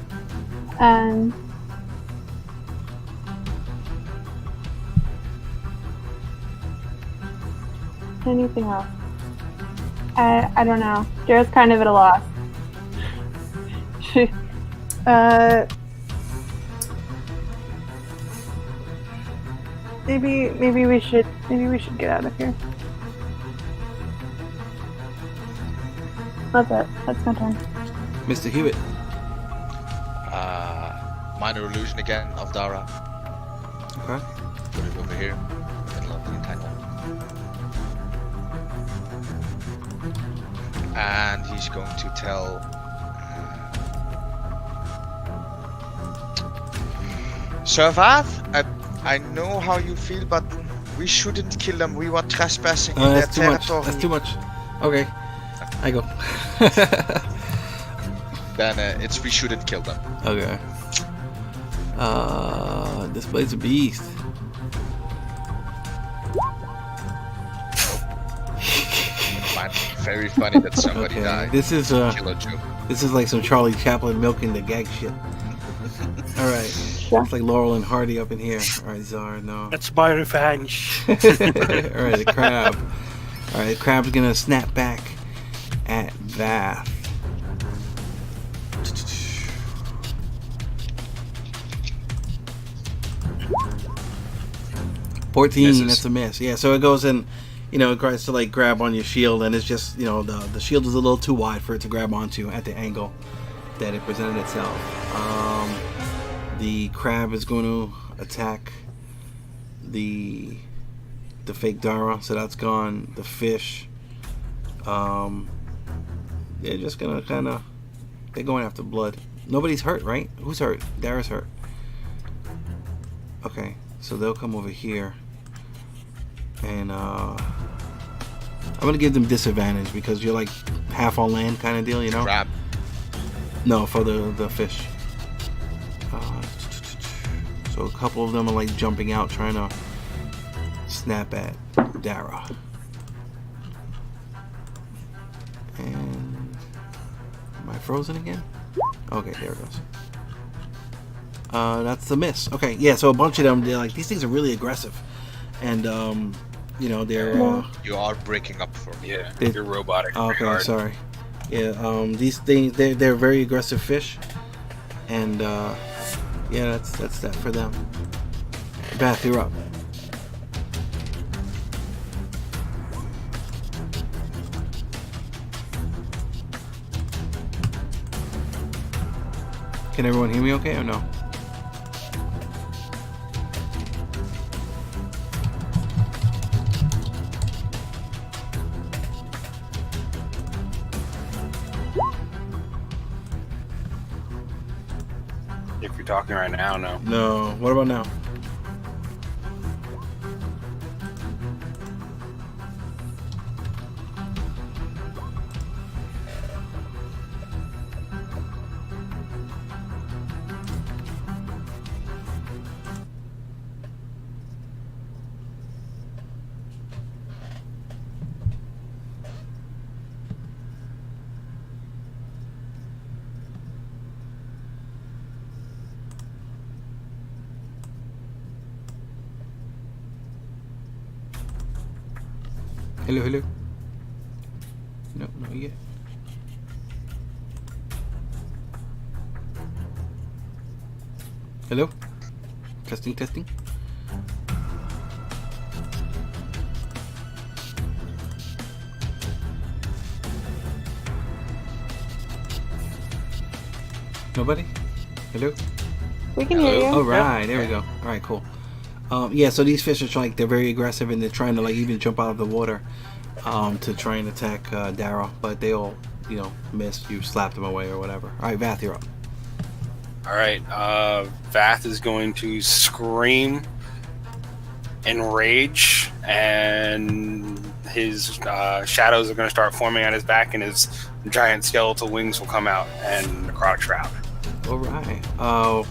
Anything else? I don't know. Jared's kind of at a loss. Maybe we should get out of here. That's it. That's my turn. Mr. Hewitt. Minor illusion again of Dara. Okay. Put it over here. Middle of the entangle. And he's going to tell Sir Vath, I know how you feel, but we shouldn't kill them. We were trespassing in their That's too much. territory. That's too much. Okay. I go. Then it's we shouldn't kill them. Okay. This place a beast. Very funny that somebody Okay. died. This is Killer joke. this is like some Charlie Chaplin milking the gag shit. All right. Yeah. It's like Laurel and Hardy up in here. All right, Czar, no. That's my revenge. All right, the crab. All right, the crab's gonna snap back at Vath. Misses. That's a miss. Yeah, so it goes in, it tries to like grab on your shield, and it's just, the shield is a little too wide for it to grab onto at the angle that it presented itself. The crab is going to attack the fake Dara, so that's gone. The fish, they're just gonna they're going after blood. Nobody's hurt, right? Who's hurt? Dara's hurt. Okay, so they'll come over here, and I'm gonna give them disadvantage because you're like half on land kind of deal, Crab. No, for the fish. So a couple of them are like jumping out, trying to snap at Dara. And am I frozen again? Okay, there it goes. That's the miss. Okay, yeah. So a bunch of them, they're like, these things are really aggressive, and they're. You are breaking up for me. Yeah, It- you're robotic. Okay, hard. sorry. Yeah, these things, they're very aggressive fish, and yeah, that's that for them. Vath, you're up. Can everyone hear me okay or no? talking right now, no. No. What about now? Hello, hello. No, not yet. Hello? Testing, testing. Nobody? Hello? We can hear you. All right, there we go. All right, cool. Yeah, so these fish are they're very aggressive and they're trying to even jump out of the water to try and attack Dara, but they all, missed. You slapped them away or whatever. All right, Vath, you're up. All right, Vath is going to scream in rage, and his shadows are going to start forming on his back, and his giant skeletal wings will come out, and necrotic shroud. All right.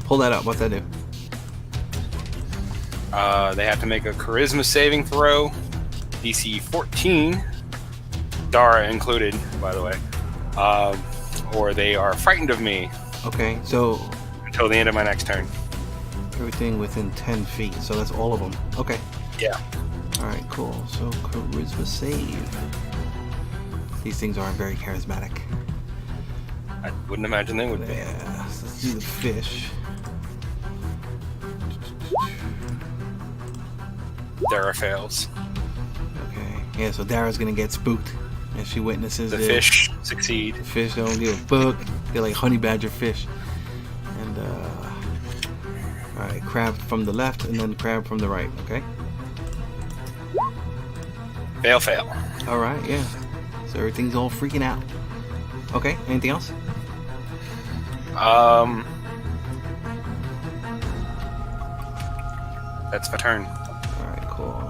Pull that up. What's that do? They have to make a charisma saving throw, DC 14, Dara included, by the way, or they are frightened of me. Okay, so until the end of my next turn. Everything within 10 feet, so that's all of them. Okay. Yeah. All right, cool. So charisma save. These things aren't very charismatic. I wouldn't imagine they would be. Yeah, so let's do the fish. Dara fails. Okay. Yeah, so Dara's gonna get spooked and she witnesses the fish succeed. The fish don't give a fuck. They're like honey badger fish. And alright, crab from the left and then crab from the right, okay? Fail. Alright, yeah. So everything's all freaking out. Okay, anything else? That's my turn. Alright, cool.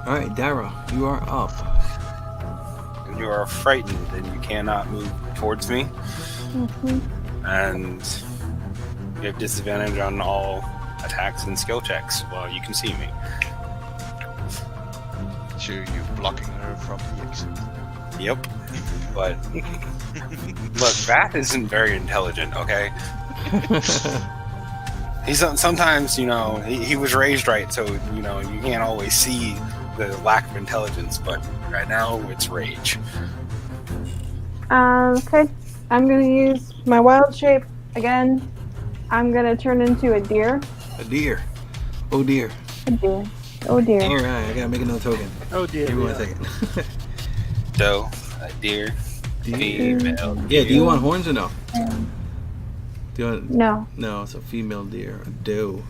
Alright, Dara, you are up. And you are frightened and you cannot move towards me. Mm-hmm. And you have disadvantage on all attacks and skill checks while you can see me. So you blocking her from the exit. Yep. But look, Vath isn't very intelligent, okay? He's sometimes, he was raised right, so you can't always see the lack of intelligence, but right now it's rage. Okay. I'm gonna use my wild shape again. I'm gonna turn into a deer. A deer. Oh dear. A deer. Oh dear. Alright, I gotta make another token. Oh dear. Give me 1 second. Doe, a deer, female. Yeah, do you want horns or no? Do you want... No. No, it's a female deer. A doe.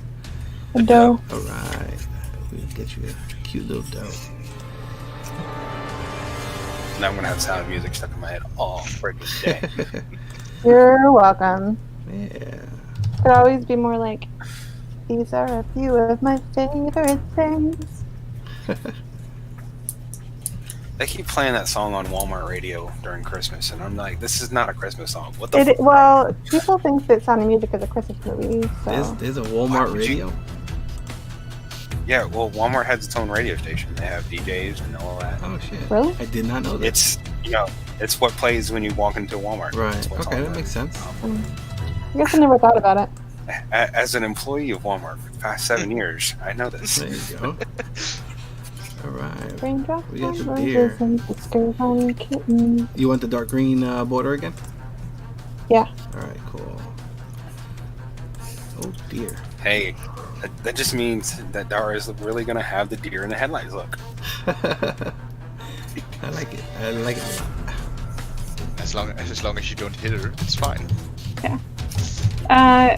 A doe. Alright. We'll get you a cute little doe. Now I'm gonna have sound music stuck in my head all freaking day. You're welcome. Yeah. Could always be more like, these are a few of my favorite things. They keep playing that song on Walmart radio during Christmas, and I'm like, this is not a Christmas song. What the Well, people think that Sound of Music is a Christmas movie, so... There's a Walmart radio? Yeah, well, Walmart has its own radio station. They have DJs and all that. Oh, shit. Really? I did not know that. It's, it's what plays when you walk into Walmart. Right. Okay, that makes sense. I guess I never thought about it. As an employee of Walmart for the past 7 years, I know this. There you go. Alright. Raindrops We got on the deer. roses and whiskers on kittens. You want the dark green border again? Yeah. Alright, cool. Oh, dear. Hey, that just means that Dara is really going to have the deer in the headlights look. I like it. I like it a lot. As long as you don't hit her, it's fine. Yeah. Okay.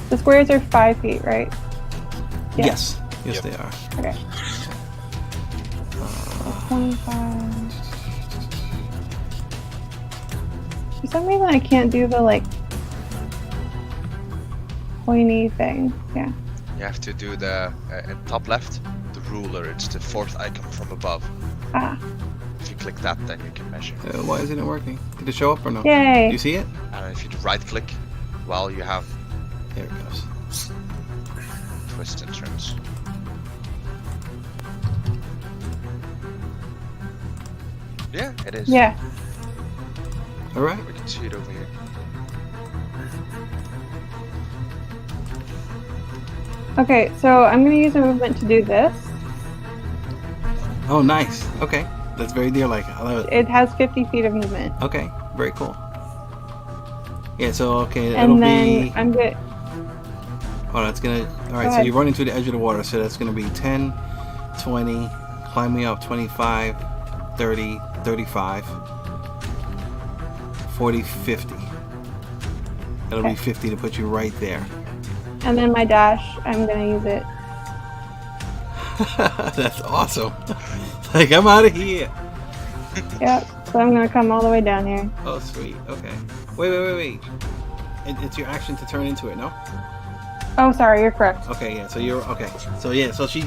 The squares are 5 feet, right? Yeah. Yes. Yes, Yep. they are. Okay. 25. For some reason, I can't do the like pointy thing. Yeah. You have to do the in top left, the ruler. It's the 4th icon from above. Ah. If you click that, then you can measure. Why isn't it working? Did it show up or no? Yay. Do you see it? And if you right click, well, you have There it goes. twists and turns. Yeah, it is. Yeah. All right. We can see it over here. Okay, so I'm gonna use a movement to do this. Oh, nice. Okay. That's very deer-like. I love it. It has 50 feet of movement. Okay. Very cool. Yeah, so, okay, it'll And then be... I'm good. Oh, that's gonna... Alright, Go so ahead. you're running to the edge of the water, so that's gonna be 10, 20, climbing up 25, 30, 35, 40, 50. It'll be Okay. 50 to put you right there. And then my dash, I'm gonna use it. That's awesome. Like, I'm out of here. Yep. So I'm gonna come all the way down here. Oh, sweet. Okay. Wait. It's your action to turn into it, no? Oh, sorry, you're correct. Okay, yeah. So you're okay. So yeah. So she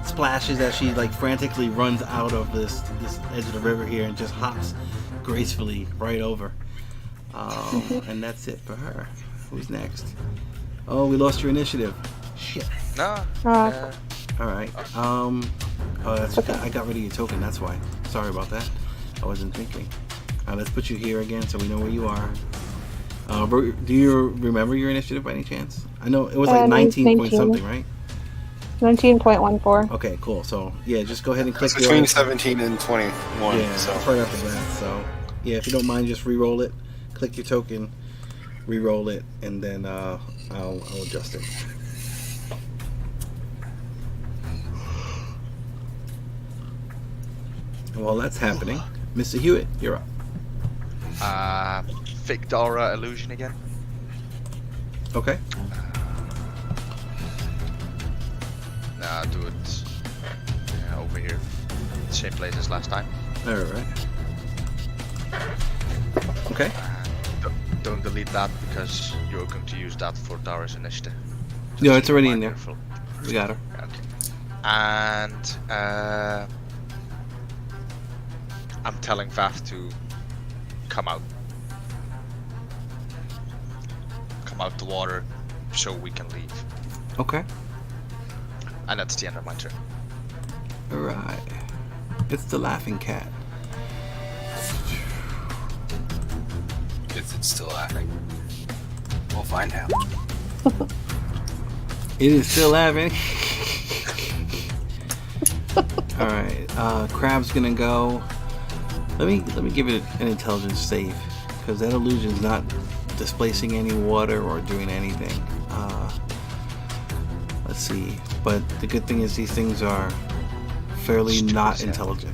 splashes as she like frantically runs out of this edge of the river here and just hops gracefully right over. And that's it for her. Who's next? Oh, we lost your initiative. Shit. No. Oh. All right. Oh, that's Okay. I got rid of your token. That's why. Sorry about that. I wasn't thinking. Let's put you here again so we know where you are. Do you remember your initiative by any chance? I know it was like 19 point 19. something, right? 19.14. Okay, cool. So yeah, just go ahead and click It's between the 17 and 21. yeah, So it's right after that. So yeah, if you don't mind, just re-roll it. Click your token, re-roll it, and then I'll adjust it. While that's happening, Mr. Hewitt, you're up. Fake Dara illusion again. Okay. Nah, do it over here. Same place as last time. All right. Okay. Don't delete that because you're going to use that for Dara's initiative. No, it's already in there. Careful. We got her. Okay. And I'm telling Vath to come out. Come out the water so we can leave. Okay. And that's the end of my turn. All right. It's the laughing cat. if it's still laughing, we'll find out. It is still laughing. All right. Crab's gonna go. Let me give it an intelligence save because that illusion's not displacing any water or doing anything. Let's see. But the good thing is these things are fairly not intelligent.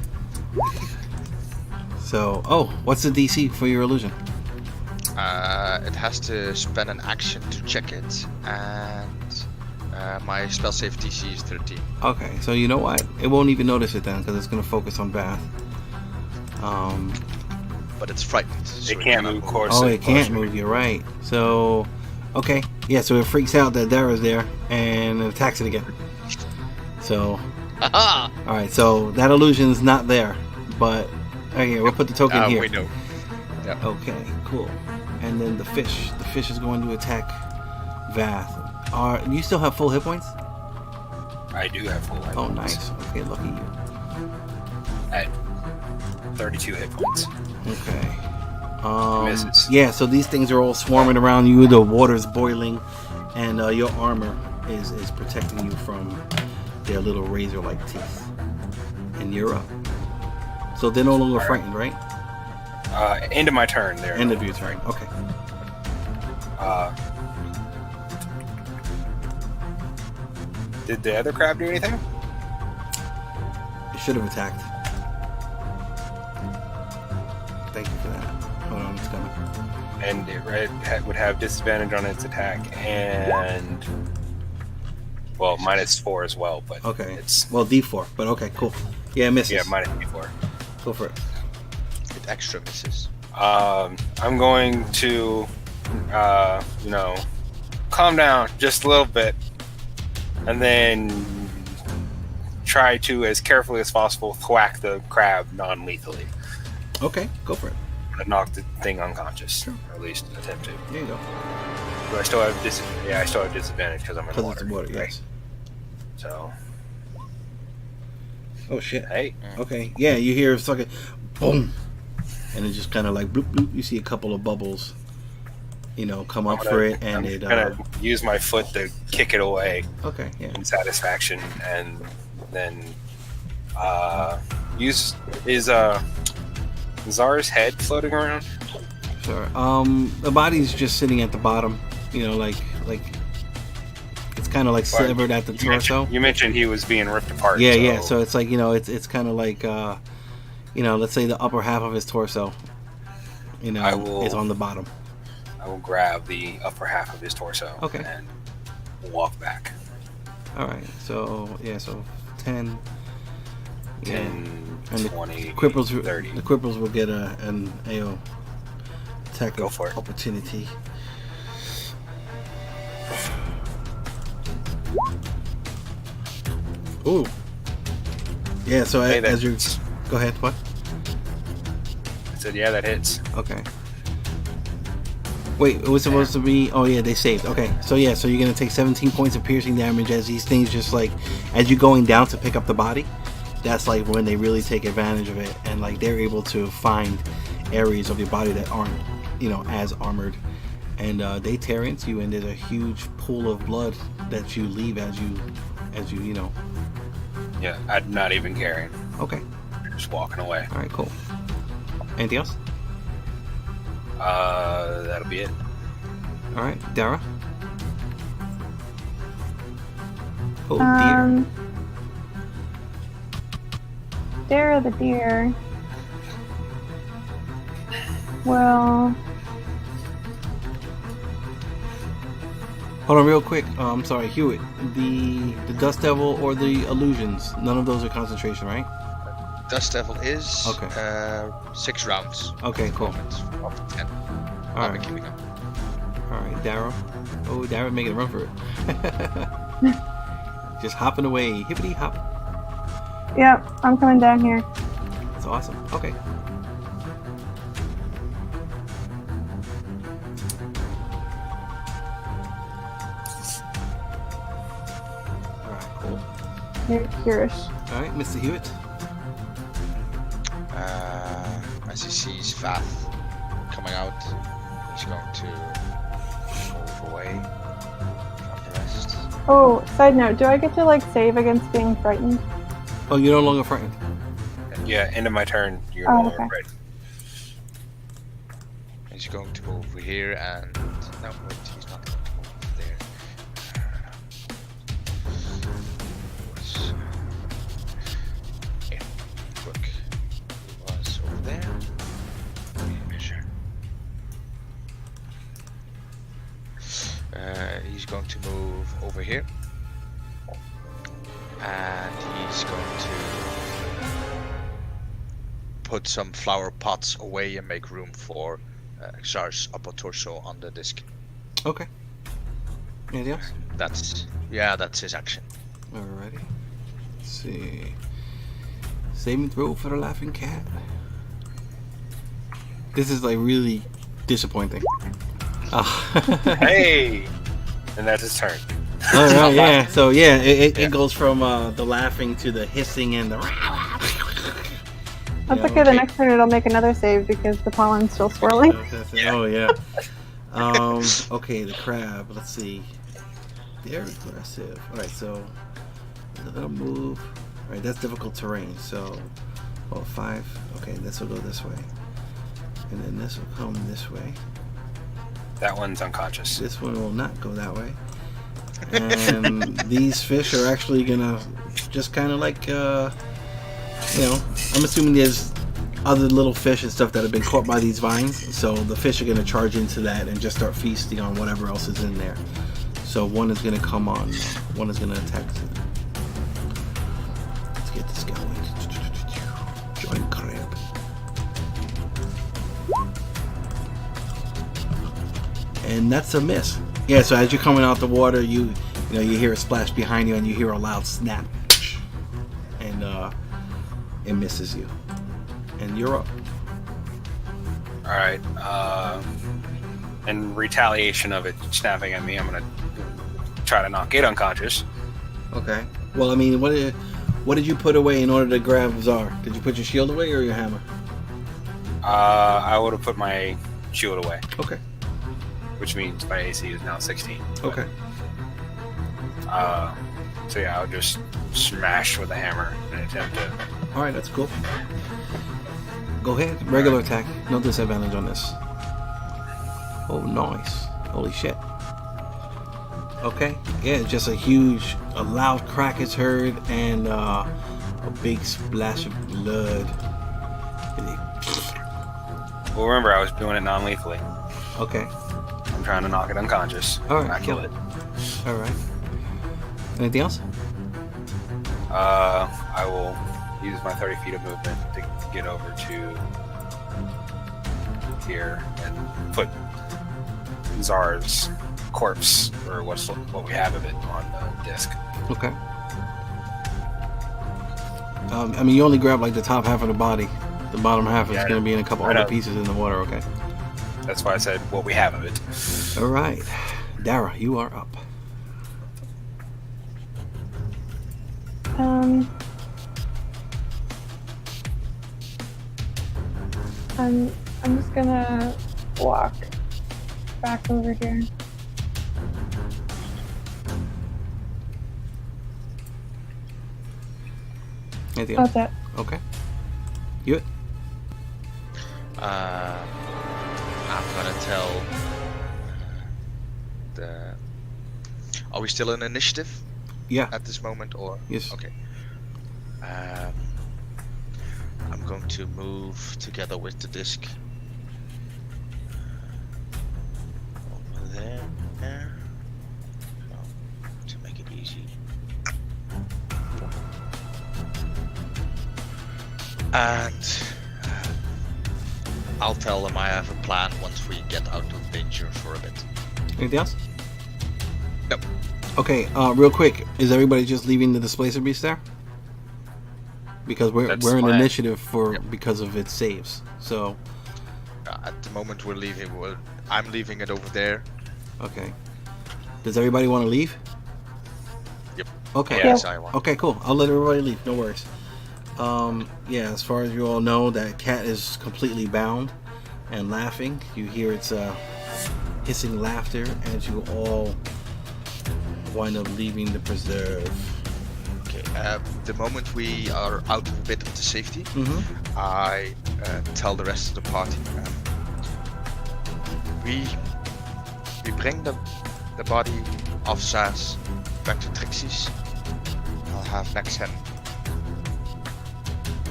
So, what's the DC for your illusion? It has to spend an action to check it, and my spell save DC is 13. Okay, so you know what? It won't even notice it then because it's going to focus on Vath. But it's frightened. So It can't cannot move course. Oh, it can't move. You're right. So, okay, yeah. So it freaks out that Dara's there and it attacks it again. So, Haha! all right. So that illusion's not there, but okay, we'll put the token here. We know. Okay, cool. And then the fish. The fish is going to attack Vath. You still have full hit points? I do have full life. Oh, nice. Okay, lucky you. At 32 hit points. Okay. Misses. Yeah, so these things are all swarming around you. The water's boiling, and your armor is protecting you from their little razor-like teeth. And you're up. So they're no longer frightened, right? End of my turn there. End of your turn. Okay. Did the other crab do anything? It should have attacked. Thank you for that. Hold on, it's coming. and it would have disadvantage on its attack and -4 as well. But Okay. it's Well, D4, but okay, cool. Yeah, it misses. yeah -4. Go for it. It extra misses. I'm going to, calm down just a little bit, and then try to, as carefully as possible, thwack the crab non-lethally. Okay, go for it. And knock the thing unconscious, or at least attempt to. There you go. Do I still have I still have disadvantage because I'm in Because water. it's water, right? yes. So, Oh shit. hey, Okay, yeah, you hear fucking boom, and it just kind of like bloop bloop. You see a couple of bubbles, come up for it, and I'm gonna use my foot to kick it away Okay, yeah. in satisfaction, and then is Zar's head floating around? Sure. The body's just sitting at the bottom. Like it's kind of like severed at the torso. You mentioned he was being ripped apart. Yeah, so yeah. So it's like it's kind of like let's say the upper half of his torso, is on the bottom. I will grab the upper half of his torso. Okay. And walk back. All right. So 10. 10, And 20, Cripples, 30. The cripples will get an AO attack Go for it. opportunity. Ooh. Yeah, so Hey, as you that's- go ahead, what? I said, yeah, that hits. Okay. Wait, it was supposed to be. Oh yeah, they saved. Okay, so yeah, so you're gonna take 17 points of piercing damage as these things just like as you're going down to pick up the body. That's like when they really take advantage of it, and like they're able to find areas of your body that aren't, as armored, and they tear into you, and there's a huge pool of blood that you leave as you. Yeah, I'm not even caring. Okay. Just walking away. All right. Cool. Anything else? That'll be it. All right, Dara. Oh dear. Dara the deer. Well, Hold on, real quick. I'm sorry, Hewitt. The Dust Devil or the Illusions. None of those are concentration, right? Dust Devil is Okay. 6 rounds. Okay, cool. Of 10. All I'll be right. keeping up. All right, Dara. Oh, Dara making a run for it. Just hopping away, hippity hop. yep, I'm coming down here. That's awesome. Okay. All right, cool. You're curious. All right, Mr. Hewitt. As he sees Vath coming out, he's going to move away from the rest. Oh, side note, do I get to save against being frightened? Oh, you're no longer frightened. Yeah, end of my turn. You're Oh, no longer okay. ready. He's going to move over here and no, wait, he's not going to move there. Yeah, look, he was over there. Measure. He's going to move over here, and he's going to put some flower pots away and make room for Xar's upper torso on the disc. Okay. Anything else? That's his action. Alrighty. Let's see. Saving throw for the laughing cat. This is really disappointing. Hey! And that's his turn. All right, yeah. So yeah, it goes from the laughing to the hissing and the. That's okay, the next turn it'll make another save because the pollen's still swirling. Oh yeah. Okay, the crab. Let's see. They're aggressive. All right, so they'll move. All right, that's difficult terrain. So, 5. Okay, this will go this way, and then this will come this way. That one's unconscious. This one will not go that way. And these fish are actually gonna just kind of I'm assuming there's other little fish and stuff that have been caught by these vines. So the fish are going to charge into that and just start feasting on whatever else is in there. So one is going to come on. One is going to attack. Let's get this going. Join crab. And that's a miss. Yeah, so as you're coming out the water, you hear a splash behind you and you hear a loud snap. And it misses you. And you're up. Alright, in retaliation of it snapping at me, I'm gonna try to knock it unconscious. Okay. Well, I mean, what did you put away in order to grab Czar? Did you put your shield away or your hammer? I would have put my shield away. Okay. Which means my AC is now 16. Okay. So yeah, I'll just smash with a hammer in an attempt to... Alright, that's cool. Go ahead. Regular attack. No disadvantage on this. Oh, nice. Holy shit. Okay. Yeah, just a loud crack is heard and a big splash of blood. Well, remember, I was doing it non-lethally. Okay. I'm trying to knock it unconscious. Alright, not kill it. Alright. Anything else? I will use my 30 feet of movement to get over to here and put Zar's corpse, or what we have of it, on the disc. Okay. I mean, you only grab like the top half of the body. The bottom half is going to be in a couple other pieces in the water, okay? That's why I said what we have of it. Alright. Dara, you are up. I'm just gonna walk back over here. Anything else? That's it. Okay. Hewitt? I'm gonna tell the... Are we still in initiative? Yeah. At this moment, or... Yes. Okay. I'm going to move together with the disc. Over there. Well, to make it easy. And I'll tell them I have a plan once we get out of danger for a bit. Anything else? Nope. Okay, real quick, is everybody just leaving the displacer beast there? Because we're in initiative because of its saves. So at the moment we're leaving. I'm leaving it over there. Okay. Does everybody want to leave? Yep. Okay. Yes, I want. Okay, cool. I'll let everybody leave. No worries. Yeah, as far as you all know, that cat is completely bound and laughing. You hear its hissing laughter as you all wind up leaving the preserve. Okay. The moment we are out of a bit of the safety, I tell the rest of the party. We bring the body of Zaz back to Trixie's. I'll have Nexen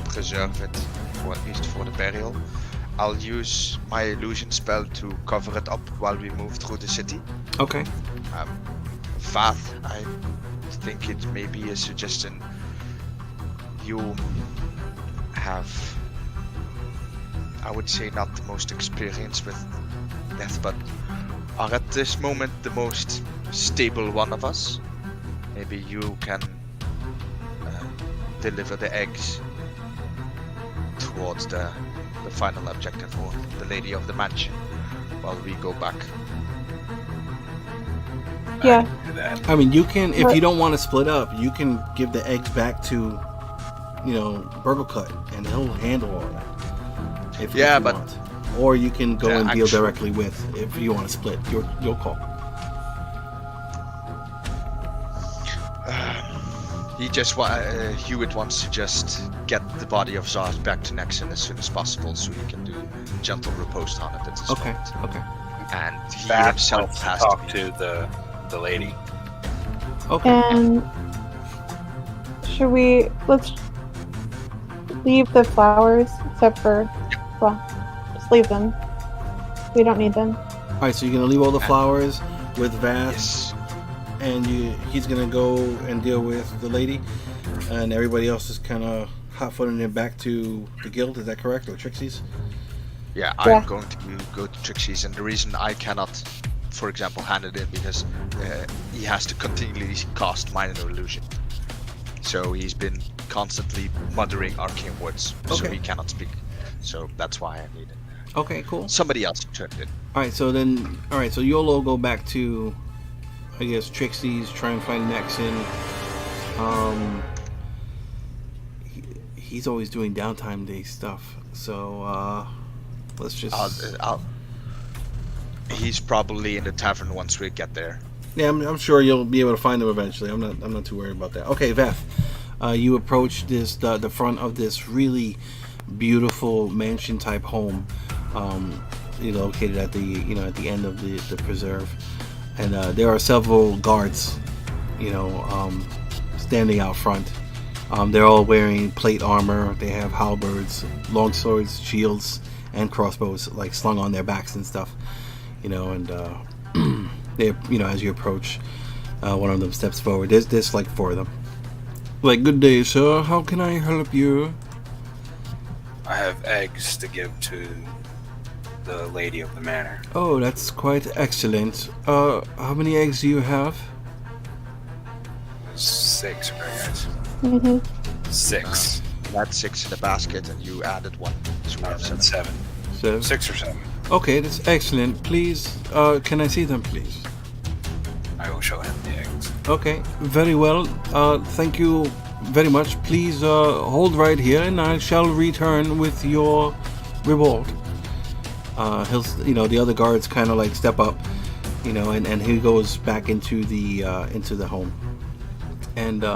preserve it, or at least for the burial. I'll use my illusion spell to cover it up while we move through the city. Okay. Vath, I think it may be a suggestion. You have, I would say, not the most experience with death, but are at this moment the most stable one of us. Maybe you can deliver the eggs towards the final objective, or the lady of the mansion, while we go back. Yeah. I mean, you can, if you don't want to split up, you can give the eggs back to, Burglecut, and he'll handle all that. If you want. Or you can go and deal directly with, if you want to split. Your call. Hewitt wants to just get the body of Zaz back to Nexen as soon as possible, so he can do gentle riposte on it at this point. Okay. And he Vath himself wants has to talk to the lady. Okay. And should we leave the flowers, except for, well, just leave them. We don't need them. Alright, so you're gonna leave all the flowers with Vath, Yes. and he's gonna go and deal with the lady, and everybody else is kind of hot-footing it back to the guild. Is that correct, or Trixie's? Yeah, Yeah. I'm going to go to Trixie's, and the reason I cannot, for example, hand it in because he has to continually cast minor illusion. So he's been constantly muttering arcane words, so Okay. he cannot speak. So that's why I need it. Okay, cool. Somebody else turned it. Alright, so you'll all go back to, I guess, Trixie's, try and find Nexon. He's always doing downtime day stuff, so let's just... He's probably in the tavern once we get there. Yeah, I'm sure you'll be able to find him eventually. I'm not too worried about that. Okay, Vath, you approach the front of this really beautiful mansion type home, located at the end of the preserve, and there are several guards, standing out front. They're all wearing plate armor. They have halberds, long swords, shields, and crossbows like slung on their backs and stuff. And they, as you approach, one of them steps forward. There's like 4 of them. Like, good day, sir. How can I help you? I have eggs to give to the lady of the manor. Oh, that's quite excellent. How many eggs do you have? 6, right, guys? Mm-hmm. 6. You had 6 in the basket, and you added 1, so we have 7. 7. So, 6 or 7. okay, that's excellent. Please, can I see them, please? I will show him the eggs. Okay, very well. Thank you very much. Please hold right here, and I shall return with your reward. The other guards kind of like step up, and he goes back into the home. And do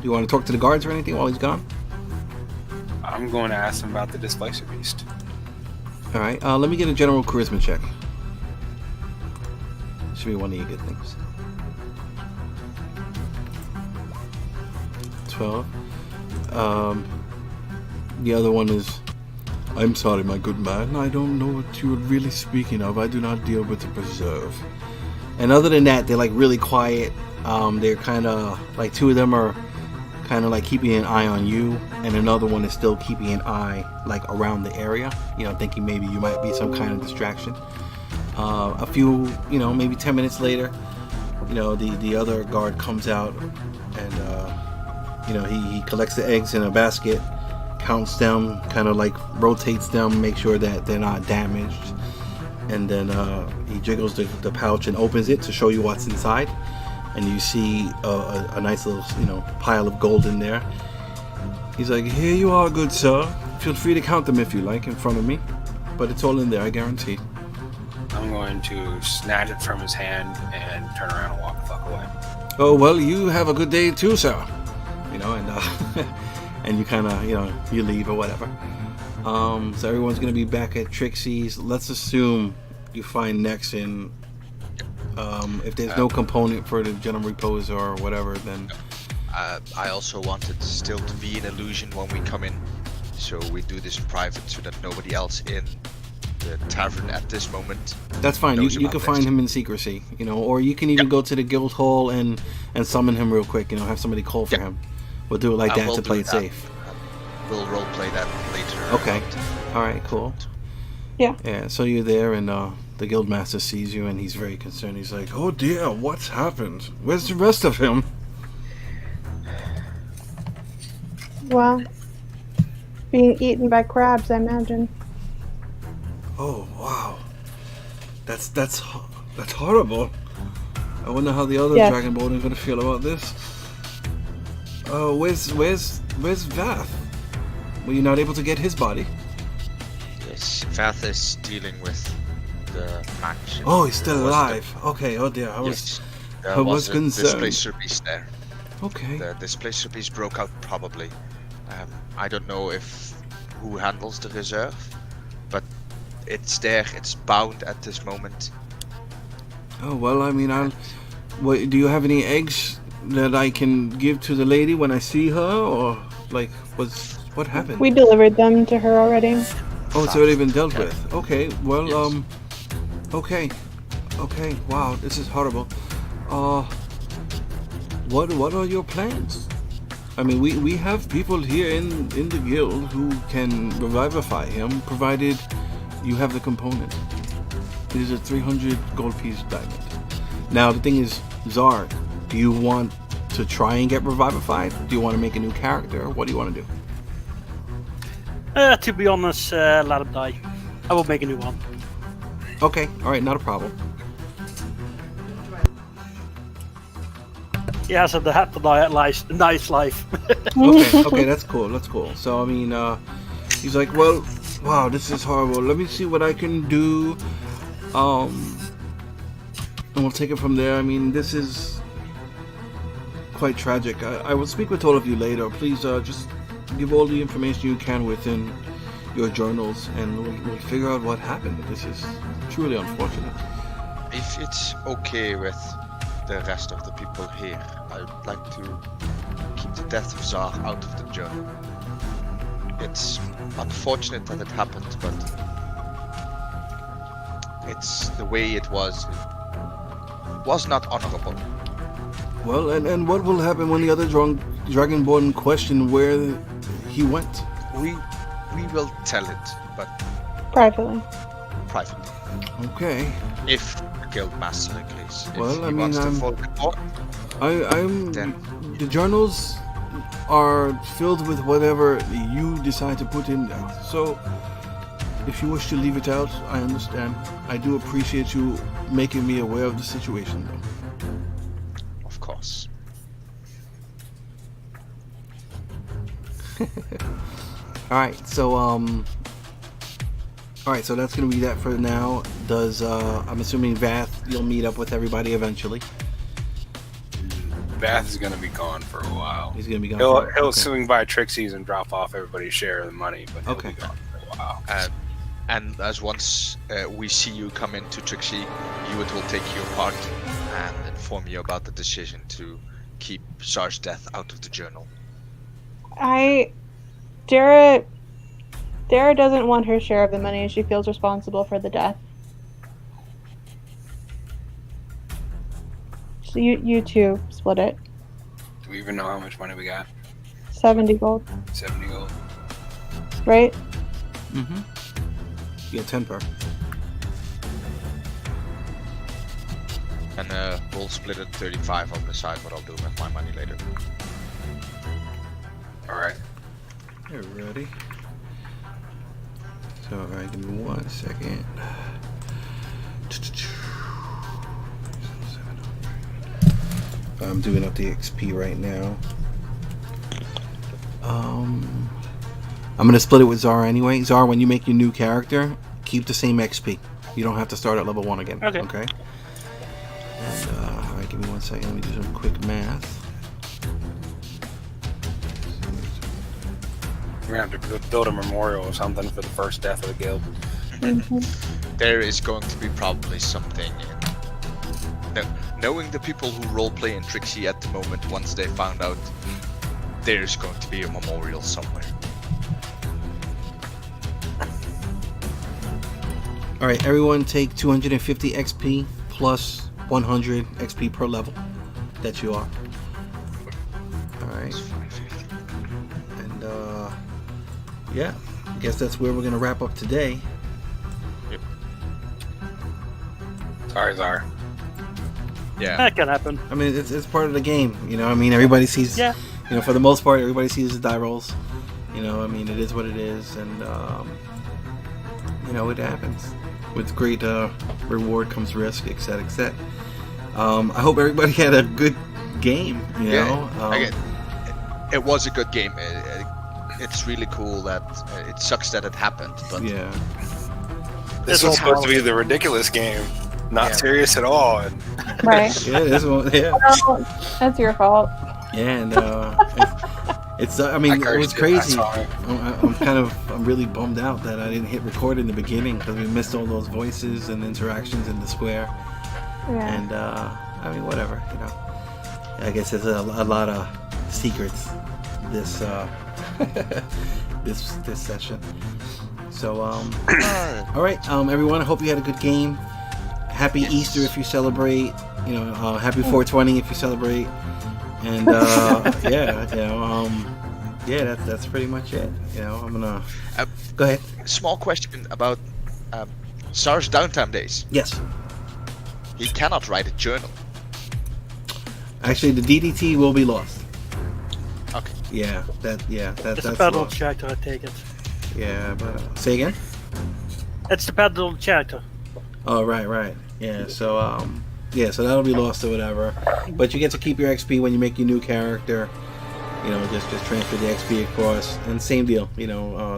you want to talk to the guards or anything while he's gone? I'm going to ask him about the Displacer Beast. All right. Let me get a general charisma check. Should be one of your good things. 12. The other one is, I'm sorry, my good man. I don't know what you are really speaking of. I do not deal with the preserve. And other than that, they're like really quiet. They're kind of like 2 of them are kind of like keeping an eye on you, and another one is still keeping an eye like around the area, thinking maybe you might be some kind of distraction. A few, maybe 10 minutes later, the other guard comes out, and he collects the eggs in a basket, counts them, kind of like rotates them, make sure that they're not damaged, and then he jiggles the pouch and opens it to show you what's inside. And you see a nice little, pile of gold in there. He's like, here you are, good sir. Feel free to count them if you like in front of me. But it's all in there, I guarantee. I'm going to snatch it from his hand and turn around and walk the fuck away. Oh, well, you have a good day too, sir. And and you kind of, you leave or whatever. So everyone's going to be back at Trixie's. Let's assume you find Nexon. If there's no component for the general repose or whatever, then... I also wanted still to be an illusion when we come in, so we do this in private so that nobody else in the tavern at this moment. That's fine. You can find him in secrecy, or you can even go to the guild hall and summon him real quick. Have somebody call for him. We'll do it like that to play it safe. We'll role play that later. Okay. All right. Cool. Yeah. Yeah. So you're there, and the guildmaster sees you, and he's very concerned. He's like, "Oh dear, what's happened? Where's the rest of him?" Well, being eaten by crabs, I imagine. Oh wow, that's horrible. I wonder how the other Yes. Dragonborn are gonna feel about this. Oh, where's Vath? Were you not able to get his body? Yes, Vath is dealing with the match. Oh, he's still There was alive. Okay. Oh dear, I was. There I was was a concerned. Displacer Beast there. Okay. The Displacer Beast broke out probably. I don't know who handles the reserve, but it's there. It's bound at this moment. Oh well, I mean, do you have any eggs that I can give to the lady when I see her, or Like, what happened? We delivered them to her already. Oh, it's already been dealt with. Okay, well, okay. Wow, this is horrible. What are your plans? I mean, we have people here in the guild who can revivify him, provided you have the component. It is a 300 gold piece diamond. Now, the thing is, Xar, do you want to try and get revivified? Do you want to make a new character? What do you want to do? To be honest, let him die. I will make a new one. Okay, alright, not a problem. He has a nice life. Okay, that's cool. So, I mean, he's like, well, wow, this is horrible. Let me see what I can do. And we'll take it from there. I mean, this is quite tragic. I will speak with all of you later. Please, just give all the information you can within your journals, and we'll figure out what happened. This is truly unfortunate. If it's okay with the rest of the people here, I'd like to keep the death of Xar out of the journal. It's unfortunate that it happened, but it's the way it was not honorable. Well, and what will happen when the other Dragonborn question where he went? We will tell it, but Privately. Okay. If the Guildmaster agrees. Well, if I he mean, wants to vote for, the journals are filled with whatever you decide to put in there. So, if you wish to leave it out, I understand. I do appreciate you making me aware of the situation, though. of course. Alright, so that's gonna be that for now. Does I'm assuming Vath, you'll meet up with everybody eventually. Vath is going to be gone for a while. He's gonna be gone. He'll okay. swing by Trixie's and drop off everybody's share of the money, but he'll Okay. be gone for a while. And as once we see you come into Trixie, Hewitt will take you apart and inform you about the decision to keep Xar's death out of the journal. Dara doesn't want her share of the money. She feels responsible for the death. So you two split it. Do we even know how much money we got? 70 gold, 70 gold. right? Mm-hmm. You get 10 per. And we'll split it 35. I'll decide what I'll do with my money later. Alright. You're ready. So, alright, give me 1 second. I'm doing up the XP right now. I'm gonna split it with Xar anyway. Xar, when you make your new character, keep the same XP. You don't have to start at level 1 again. Okay. And alright, give me 1 second. Let me do some quick math. We're going to have to build a memorial or something for the first death of the guild. There is going to be probably something. Knowing the people who roleplay in Trixie at the moment, once they found out, there's going to be a memorial somewhere. Alright, everyone take 250 XP plus 100 XP per level that you are. Alright. And yeah, I guess that's where we're gonna wrap up today. Yep. Sorry, Xar. Yeah. That can happen. I mean, it's part of the game, you know. I mean, everybody sees, Yeah. you know, for the most part, everybody sees the die rolls. You know, I mean, it is what it is, and you know, it happens. With great reward comes risk, etc., etc. I hope everybody had a good game. You know, Again, it was a good game. It's really cool that it sucks that it happened, but yeah. This was supposed to be the ridiculous game. Not serious at all. And Right. Yeah, this one, yeah. Well, that's your fault. Yeah, and it's I mean, it was crazy. I'm really bummed out that I didn't hit record in the beginning because we missed all those voices and interactions in the square. Yeah. And I mean, whatever, you know. I guess there's a lot of secrets this this session. So all right, everyone. I hope you had a good game. Happy Easter if you celebrate. Happy 420 if you celebrate. And that's pretty much it. I'm gonna go ahead. Small question about Sar's downtime days. Yes. He cannot write a journal. Actually, the DDT will be lost. Okay. Yeah, that's a paddle lost. character, I take it. Yeah, but say again. It's the paddle character. Oh, right. Yeah, so so that'll be lost or whatever. But you get to keep your XP when you make your new character. Just transfer the XP across, and same deal.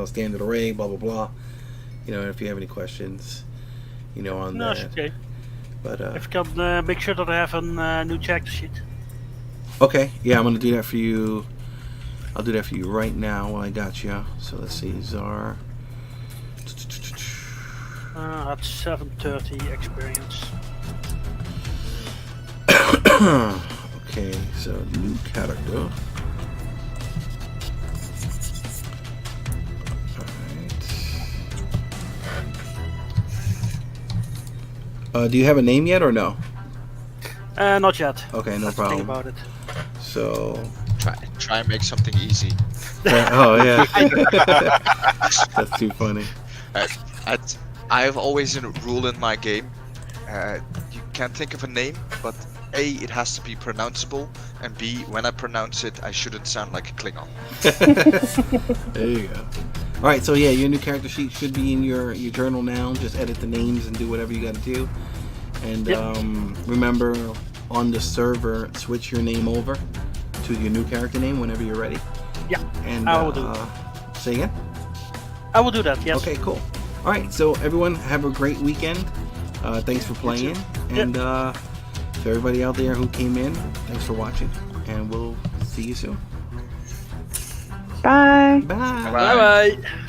Standard array, blah blah blah. If you have any questions, on No, that. it's okay. But If you can make sure that I have a new character sheet. okay, yeah, I'm gonna do that for you. I'll do that for you right now while I got you. So let's see, Zar. That's 730 experience. Okay, so new character. Alright. Do you have a name yet or no? Not yet. Okay, no That's the thing problem. about it. So. Try and make something easy. Oh yeah. That's too funny. I have always a rule in my game. You can't think of a name, but A, it has to be pronounceable, and B, when I pronounce it, I shouldn't sound like a Klingon. There you go. All right, so yeah, your new character sheet should be in your journal now. Just edit the names and do whatever you got to do. And remember, on the server, switch your name over to your new character name whenever you're ready. Yeah, and I will do. Say again? I will do that, yes. Okay, cool. All right, so everyone have a great weekend. Thanks for playing. And to everybody out there who came in, thanks for watching. And we'll see you soon. Bye. Bye. Bye-bye.